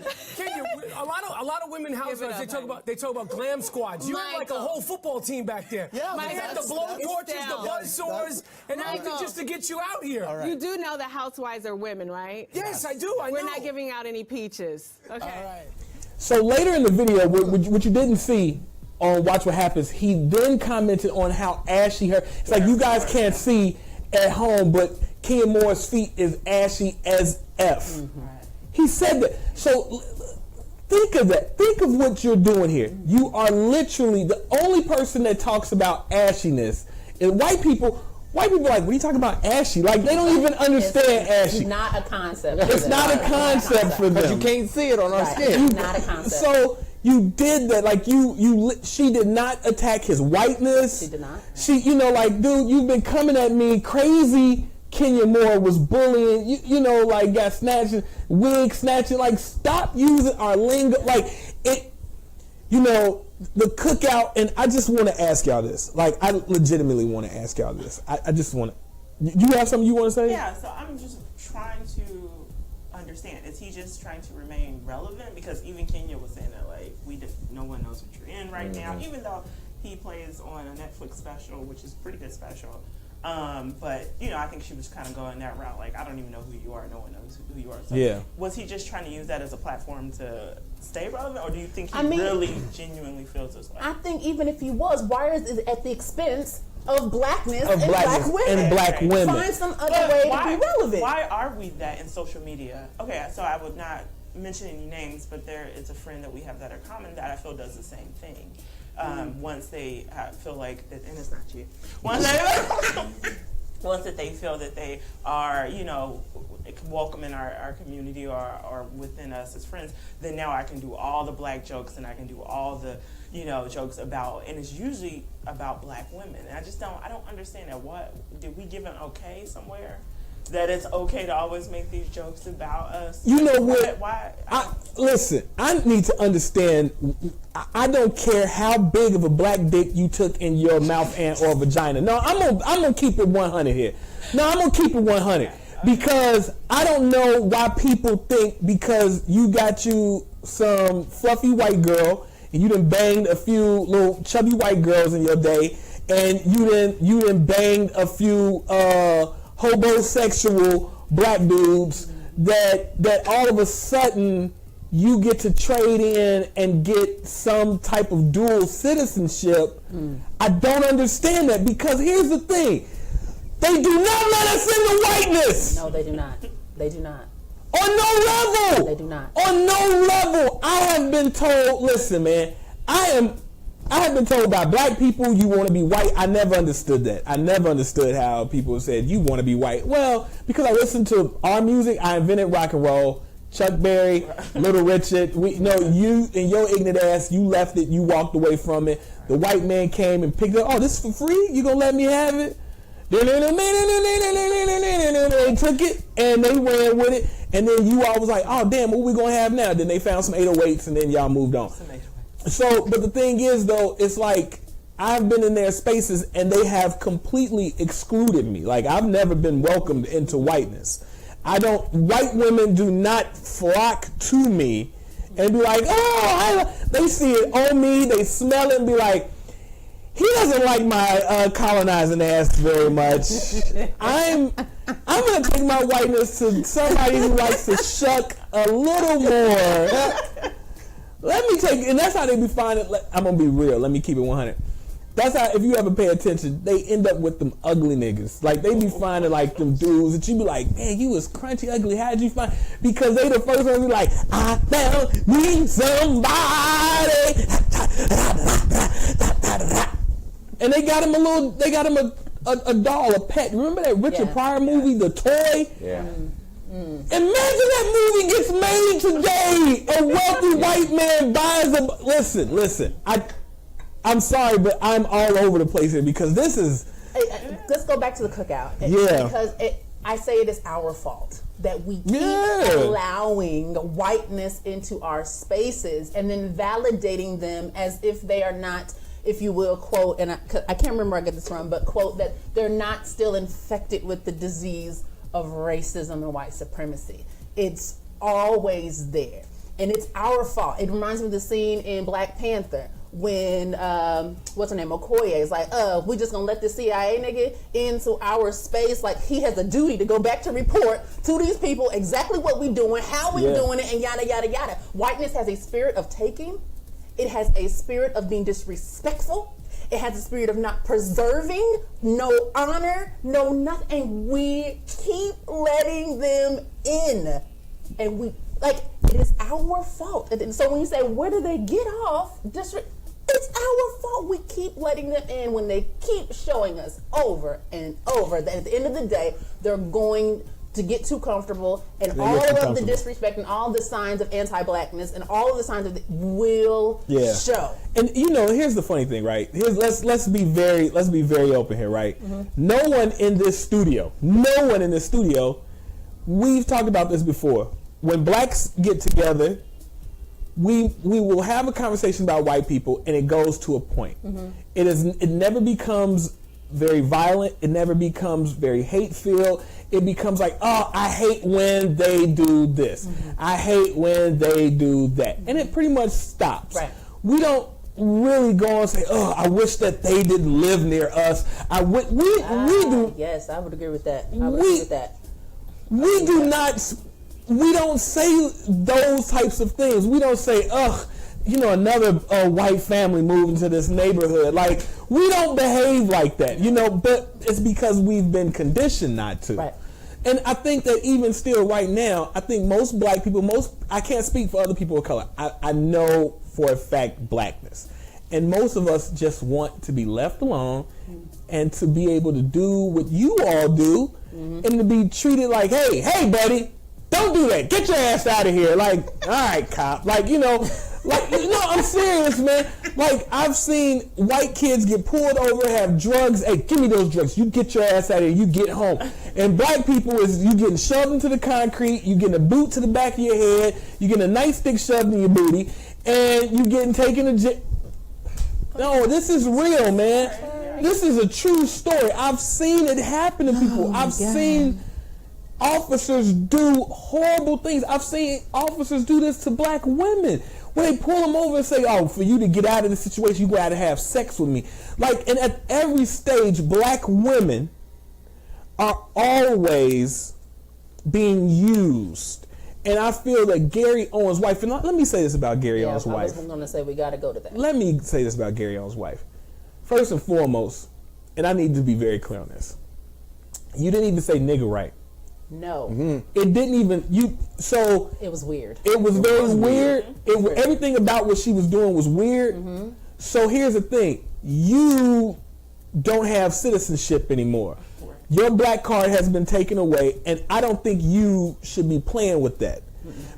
a lot of women housewives, they talk about glam squads. You had like a whole football team back there. Yeah, they had the blowtorches, the buzzsaws, and everything just to get you out here. All right. You do know that housewives are women, right? Yes, I do. I know. We're not giving out any peaches. Okay. All right. So later in the video, what you didn't see on Watch What Happens, he then commented on how ashy her. It's like you guys can't see at home, but Kenya Moore's feet is ashy as F. Mm-hmm. He said that. So think of that. Think of what you're doing here. You are literally the only person that talks about ashiness. And white people are like, what are you talking about ashy? Like, they don't even understand ashy. It's not a concept. It's not a concept for them. But you can't see it on our skin. It's not a concept. So you did that, like she did not attack his whiteness. She did not. She, like, dude, you've been coming at me crazy. Kenya Moore was bullying, like got snatching, wig snatching. Like, stop using our lingo. Like, it, the cookout. And I just want to ask y'all this. Like, I legitimately want to ask y'all this. I just want to. You have something you want to say? Yeah. So I'm just trying to understand. Is he just trying to remain relevant? Because even Kenya was saying that, like, no one knows what you're in right now, even though he plays on a Netflix special, which is a pretty good special. But I think she was kind of going that route. Like, I don't even know who you are. No one knows who you are. So yeah. Was he just trying to use that as a platform to stay relevant, or do you think he really genuinely feels this way? I think even if he was, why is it at the expense of blackness and black women? And black women. Find some other way to be relevant. Why are we that in social media? Okay, so I would not mention any names, but there is a friend that we have that are common that I feel does the same thing. Once they feel like that, and it's not you. Once that they feel that they are, welcome in our community or within us as friends, then now I can do all the black jokes and I can do all the, jokes about, and it's usually about black women. And I don't understand that. What did we give an okay somewhere? That it's okay to always make these jokes about us. You know what? Why? Listen, I need to understand. I don't care how big of a black dick you took in your mouth and or vagina. No, I'm gonna keep it 100 here. No, I'm gonna keep it 100 because I don't know why people think because you got you some fluffy white girl and you done banged a few little chubby white girls in your day, and you done banged a few homosexual black dudes that all of a sudden you get to trade in and get some type of dual citizenship. I don't understand that, because here's the thing. They do not let us in the whiteness. No, they do not. They do not. On no level. They do not. On no level. I have been told, listen, man, I have been told by black people you want to be white. I never understood that. I never understood how people said you want to be white. Well, because I listened to our music, I invented rock and roll. Chuck Berry, Little Richard. You and your ignorant ass, you left it. You walked away from it. The white man came and picked it up. Oh, this is for free? You gonna let me have it? They took it and they ran with it. And then you all was like, oh, damn, what we gonna have now? Then they found some 808s and then y'all moved on. So, but the thing is, though, it's like I've been in their spaces and they have completely excluded me. Like, I've never been welcomed into whiteness. White women do not flock to me and be like, they see it on me, they smell it and be like, he doesn't like my colonizing ass very much. I'm gonna take my whiteness to somebody who likes to shuck a little more. And that's how they be finding. I'm gonna be real. Let me keep it 100. That's how, if you ever pay attention, they end up with them ugly niggas. Like, they be finding like them dudes that you be like, man, you was crunchy ugly. How'd you find? Because they the first ones be like, I found me somebody. And they got him a doll, a pet. Remember that Richard Pryor movie, The Toy? Yeah. Imagine that movie gets made today. A wealthy white man buys a. Listen. I'm sorry, but I'm all over the place here because this is. Let's go back to the cookout. Yeah. Because I say it is our fault that we keep allowing whiteness into our spaces and then validating them as if they are not, if you will, quote, and I can't remember where I get this from, but quote, that they're not still infected with the disease of racism and white supremacy. It's always there. And it's our fault. It reminds me of the scene in Black Panther when, what's her name, Okoye is like, we just gonna let the CIA nigga into our space. Like, he has a duty to go back to report to these people exactly what we doing, how we doing it, and yada, yada, yada. Whiteness has a spirit of taking. It has a spirit of being disrespectful. It has a spirit of not preserving, no honor, no nothing. And we keep letting them in. And we, like, it is our fault. And so when you say, where do they get off? It's our fault. We keep letting them in when they keep showing us over and over that at the end of the day, they're going to get too comfortable, and all of the disrespect and all the signs of anti-blackness and all of the signs of will show. And here's the funny thing, right? Let's be very open here, right? Mm-hmm. No one in this studio, we've talked about this before. When blacks get together, we will have a conversation about white people, and it goes to a point. Mm-hmm. It never becomes very violent. It never becomes very hate-filled. It becomes like, oh, I hate when they do this. Mm-hmm. I hate when they do that. And it pretty much stops. Right. We don't really go and say, oh, I wish that they didn't live near us. We do. Yes, I would agree with that. We don't say those types of things. We don't say, ugh, another white family moved into this neighborhood. Like, we don't behave like that, but it's because we've been conditioned not to. Right. And I think that even still right now, I think most black people, I can't speak for other people of color. I know for a fact blackness. And most of us just want to be left alone and to be able to do what you all do and to be treated like, hey, buddy, don't do that. Get your ass out of here. Like, all right, cop. Like, I'm serious, man. Like, I've seen white kids get pulled over, have drugs. Hey, give me those drugs. You get your ass out of here. You get home. And black people you getting shoved into the concrete. You getting a boot to the back of your head. You getting a nightstick shoved in your booty. And you getting taken to jail. No, this is real, man. This is a true story. I've seen it happen to people. I've seen officers do horrible things. I've seen officers do this to black women where they pull them over and say, oh, for you to get out of the situation, you got to have sex with me. Like, and at every stage, black women are always being used. And I feel that Gary Owens' wife, and let me say this about Gary Owens' wife. I was going to say we got to go to that. Let me say this about Gary Owens' wife. First and foremost, and I need to be very clear on this, you didn't even say nigga right. No. Mm-hmm. It didn't even, so. It was weird. It was very weird. Everything about what she was doing was weird. Mm-hmm. So here's the thing. You don't have citizenship anymore. Your black card has been taken away, and I don't think you should be playing with that.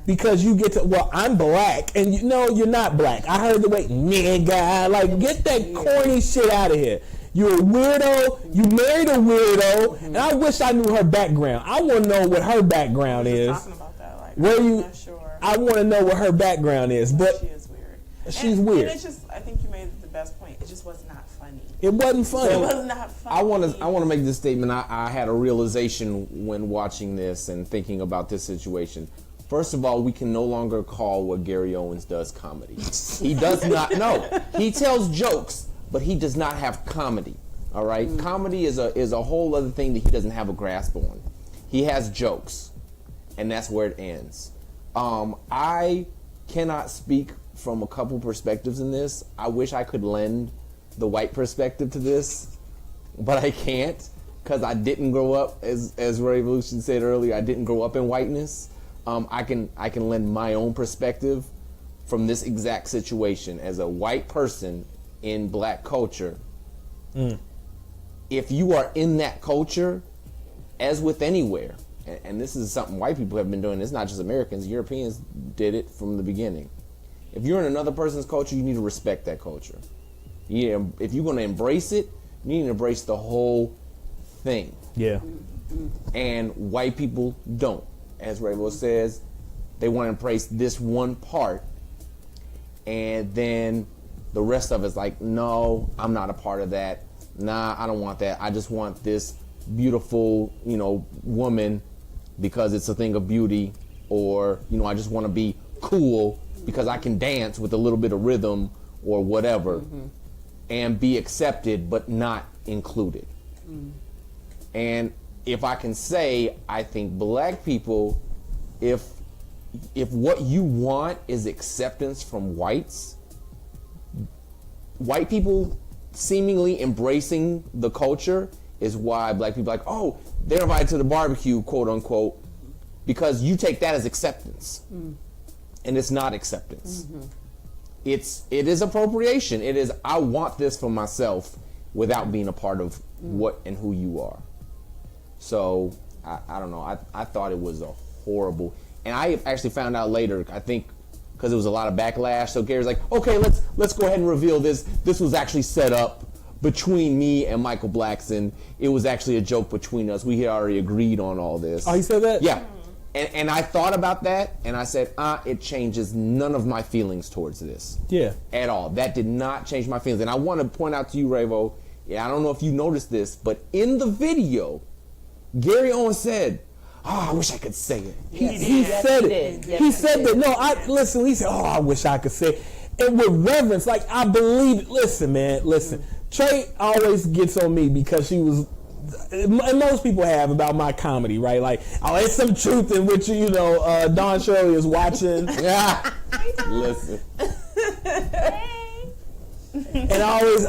Because you get to, well, I'm black, and you're not black. I heard the way, nigga, like, get that corny shit out of here. You're a weirdo. You married a weirdo, and I wish I knew her background. I want to know what her background is. Talking about that, like, I'm not sure. I want to know what her background is, but she is weird. She's weird. And it's just, I think you made the best point. It just was not funny. It wasn't funny. It was not funny. I want to make this statement. I had a realization when watching this and thinking about this situation. First of all, we can no longer call what Gary Owens does comedy. He does not. No, he tells jokes. But he does not have comedy, all right? Mm. Comedy is a whole other thing that he doesn't have a grasp on. He has jokes, and that's where it ends. I cannot speak from a couple perspectives in this. I wish I could lend the white perspective to this, but I can't because I didn't grow up, as Ray Evolution said earlier, I didn't grow up in whiteness. I can lend my own perspective from this exact situation as a white person in black culture. If you are in that culture, as with anywhere, and this is something white people have been doing. It's not just Americans. Europeans did it from the beginning. If you're in another person's culture, you need to respect that culture. If you're going to embrace it, you need to embrace the whole thing. Yeah. And white people don't. As Ravo says, they want to embrace this one part, and then the rest of it's like, no, I'm not a part of that. Nah, I don't want that. I just want this beautiful, woman because it's a thing of beauty, or, I just want to be cool because I can dance with a little bit of rhythm or whatever, and be accepted but not included. And if I can say, I think black people, if what you want is acceptance from whites, white people seemingly embracing the culture is why black people are like, oh, they're invited to the barbecue, quote unquote, because you take that as acceptance. And it's not acceptance. It is appropriation. It is, I want this for myself without being a part of what and who you are. So I don't know. I thought it was a horrible, and I actually found out later, I think because there was a lot of backlash. So Gary's like, okay, let's go ahead and reveal this. This was actually set up between me and Michael Blackson. It was actually a joke between us. We had already agreed on all this. Oh, he said that? Yeah. And I thought about that, and I said, it changes none of my feelings towards this. Yeah. At all. That did not change my feelings. And I want to point out to you, Ravo, I don't know if you noticed this, but in the video, Gary Owens said, I wish I could say it. He said it. He said that. No, listen, he said, I wish I could say it. And with reverence, like, I believe it. Listen, man, listen. Trey always gets on me because she was, and most people have, about my comedy, right? Like, it's some truth in which, Don Shirley is watching. Yeah. Listen. And always,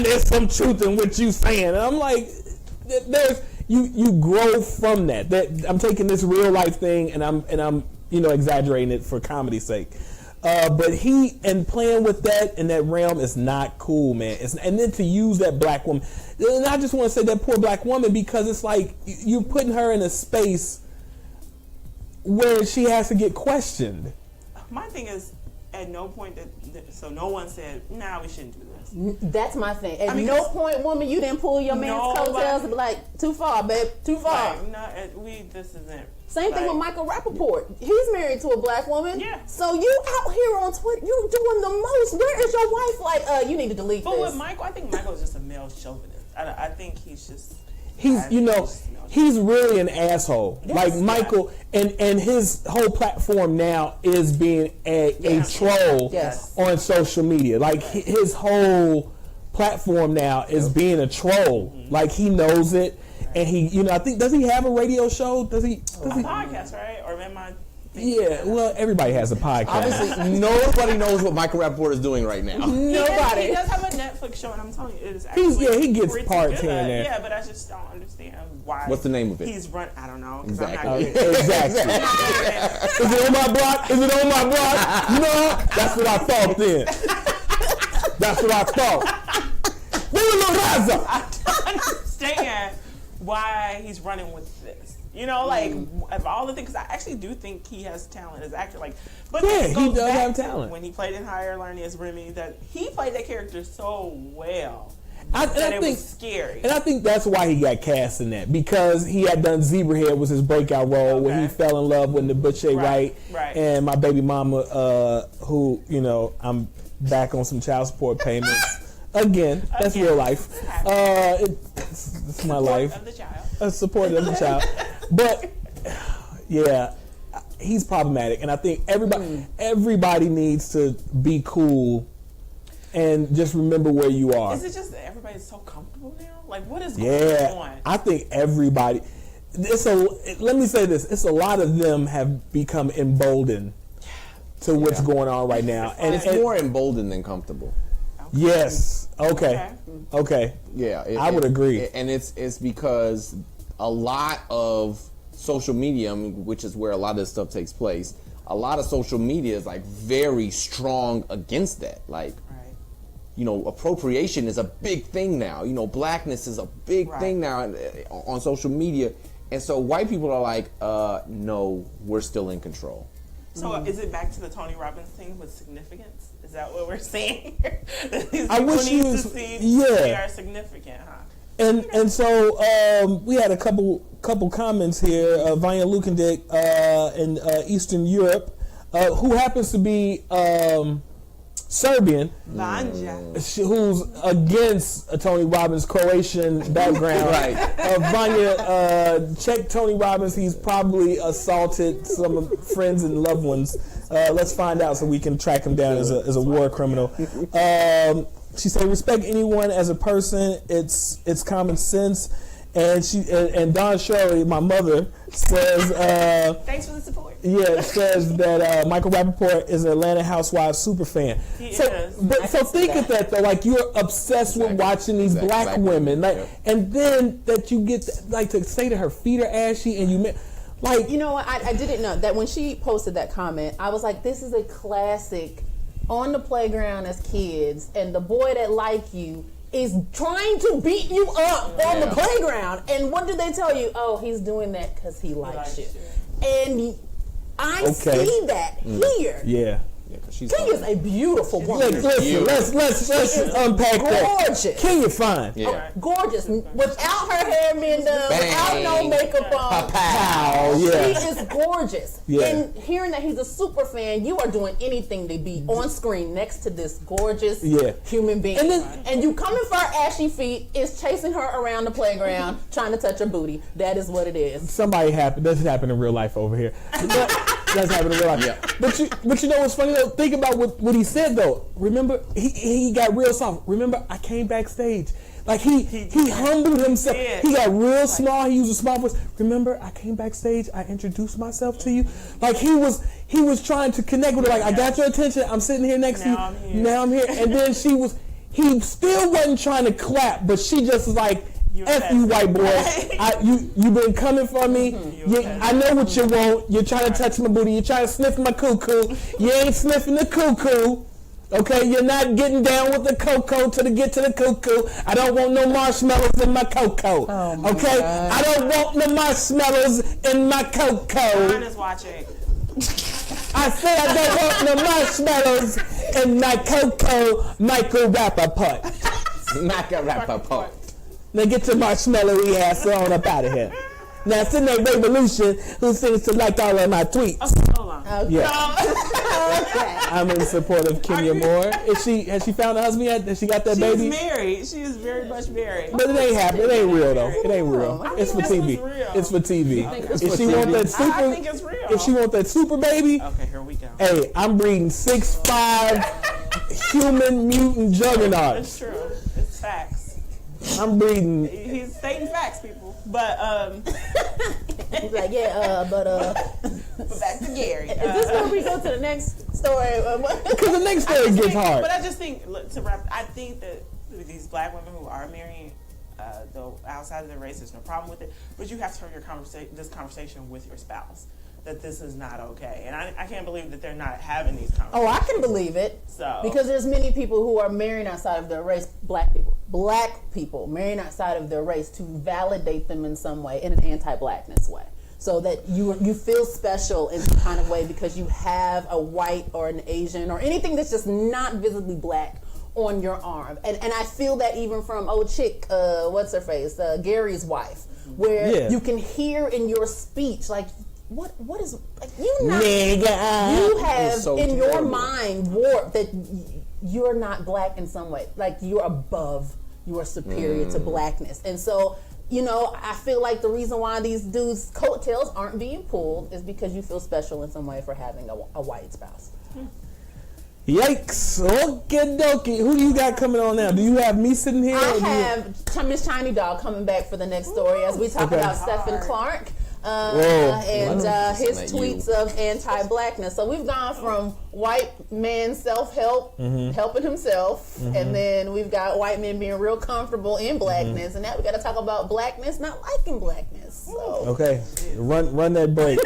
there's some truth in what you saying. And I'm like, you grow from that. I'm taking this real life thing and I'm exaggerating it for comedy's sake. But he, and playing with that in that realm is not cool, man. And then to use that black woman, and I just want to say that poor black woman, because it's like you're putting her in a space where she has to get questioned. My thing is, at no point so no one said, nah, we shouldn't do this. That's my thing. At no point, woman, you didn't pull your man's coattails and be like, too far, babe, too far. Right, no, this isn't. Same thing with Michael Rappaport. He's married to a black woman. Yeah. So you out here on Twitter, you're doing the most. Where is your wife? Like, you need to delete this. But with Michael, I think Michael is just a male chauvinist. I think he's just. He's really an asshole. Yes, like Michael, and his whole platform now is being a troll on social media. Like his whole platform now is being a troll. Like he knows it, and he, I think, does he have a radio show? Does he? A podcast, right? Or am I? Yeah, well, everybody has a podcast. Obviously, nobody knows what Michael Rappaport is doing right now. Nobody. He does have a Netflix show, and I'm telling you, it is actually he gets pretty parts good. here and there. Yeah, but I just don't understand why. What's the name of it? He's I don't know. Exactly. Exactly. Is it on my block? Is it on my block? No, that's what I thought then. That's what I thought. I don't understand why he's running with this. Of all the things, because I actually do think he has talent as an actor. But yeah, he does have talent. When he played in Higher Learning as Remy, that he played that character so well. I think was scary. And I think that's why he got cast in that, because he had done Zebrahead was his breakout role when he fell in love with the Butcher Wright and my baby mama, who I'm back on some child support payments again. That's real life. It's my life. Of the child. Support of the child, but yeah, he's problematic, and I think everybody needs to be cool and just remember where you are. Is it just that everybody's so comfortable now? Like, what is going on? I think everybody. Let me say this: it's a lot of them have become emboldened to what's going on right now, and it's more emboldened than comfortable. Yes. Okay. Yeah, I would agree. And it's because a lot of social media, which is where a lot of this stuff takes place, a lot of social media is like very strong against that. Like, appropriation is a big thing now. Blackness is a big thing now on social media. And so white people are like, no, we're still in control. So is it back to the Tony Robbins thing with significance? Is that what we're saying here? These I people wish need you was- to see yeah. they are significant, huh? And so we had a couple comments here. Vanya Lukendick in Eastern Europe, who happens to be Serbian, Vanya. who's against Tony Robbins' Croatian background. Right. Vanya, check Tony Robbins. He's probably assaulted some friends and loved ones. Let's find out so we can track him down as a war criminal. She said, respect anyone as a person. It's common sense. And Dawn Shirley, my mother, says, Thanks for the support. yeah, says that Michael Rappaport is an Atlanta Housewives super fan. He so, is. But so think of that though, like you're obsessed with watching these black women, like, and then that you get like to say that her feet are ashy, and you like, you know what? I didn't know that when she posted that comment. I was like, this is a classic on the playground as kids, and the boy that like you is trying to beat you up on the playground. And what do they tell you? Oh, he's doing that because he likes you. And I see that here. Yeah. Kenya's a beautiful woman. Listen, let's unpack gorgeous. that. Kenya fine. Yeah. Gorgeous. Without her hair being done, without no makeup on. Pow, yeah. She is gorgeous. Yeah. And hearing that he's a super fan, you are doing anything to be on screen next to this gorgeous human being. And you coming for her ashy feet is chasing her around the playground, trying to touch her booty. That is what it is. Somebody happened. That's happened in real life over here. That's happened in real life. Yeah. But you know what's funny though? Think about what he said though. Remember, he got real soft. Remember, I came backstage. Like he humbled himself. He got real small. He used a small voice. Remember, I came backstage. I introduced myself to you. Like he was trying to connect with her. Like I got your attention. I'm sitting here next to you. Now I'm here. And then he still wasn't trying to clap, but she just was like, F you, white boy. You been coming for me. I know what you want. You're trying to touch my booty. You're trying to sniff my cuckoo. You ain't sniffing the cuckoo. Okay, you're not getting down with the cocoa to get to the cuckoo. I don't want no marshmallows in my cocoa. Okay, God. I don't want no marshmallows in my cocoa. John is watching. I said I don't want no marshmallows in my cocoa. Michael Rappaport. Michael Rappaport. Now get your marshmallowy ass on up out of here. Now send that Revolution who seems to like all of my tweets. Hold on. Yeah. I'm in support of Kenya Moore. Has she found a husband yet? Has she got that baby? She's married. She is very much married. But it ain't happening. It ain't real though. It ain't real. It's for TV. It's for TV. If she want that super, I think it's real. If she want that super baby, okay, here we go. Hey, I'm breeding 6'5" human mutant juggernaut. It's true. It's facts. I'm breeding. He's stating facts, people. But he's like, but back to Gary. Is this where we go to the next story? Because the next story gets hard. But I just think, look, to wrap, I think that these black women who are marrying, though outside of their race, there's no problem with it. But you have to have this conversation with your spouse. That this is not okay. And I can't believe that they're not having these conversations. Oh, I can believe it. So because there's many people who are marrying outside of their race, black people marrying outside of their race to validate them in some way, in an anti-blackness way. So that you feel special in some kind of way because you have a white or an Asian or anything that's just not visibly black on your arm. And I feel that even from old chick, what's her face, Gary's wife, where you can hear in your speech, like, what is, like, you have so in your mind warped that you're not black in some way, like you're above, you are superior to blackness. And so, you know, I feel like the reason why these dudes' coattails aren't being pulled is because you feel special in some way for having a white spouse. Yikes. Okie dokie. Who do you got coming on now? Do you have me sitting here? I have Miss Chynudol coming back for the next story as we talk about Stephen Clark. And his tweets of anti-blackness. So we've gone from white men self-help, helping himself, and then we've got white men being real comfortable in blackness, and now we got to talk about blackness not liking blackness. So. Okay, run that break.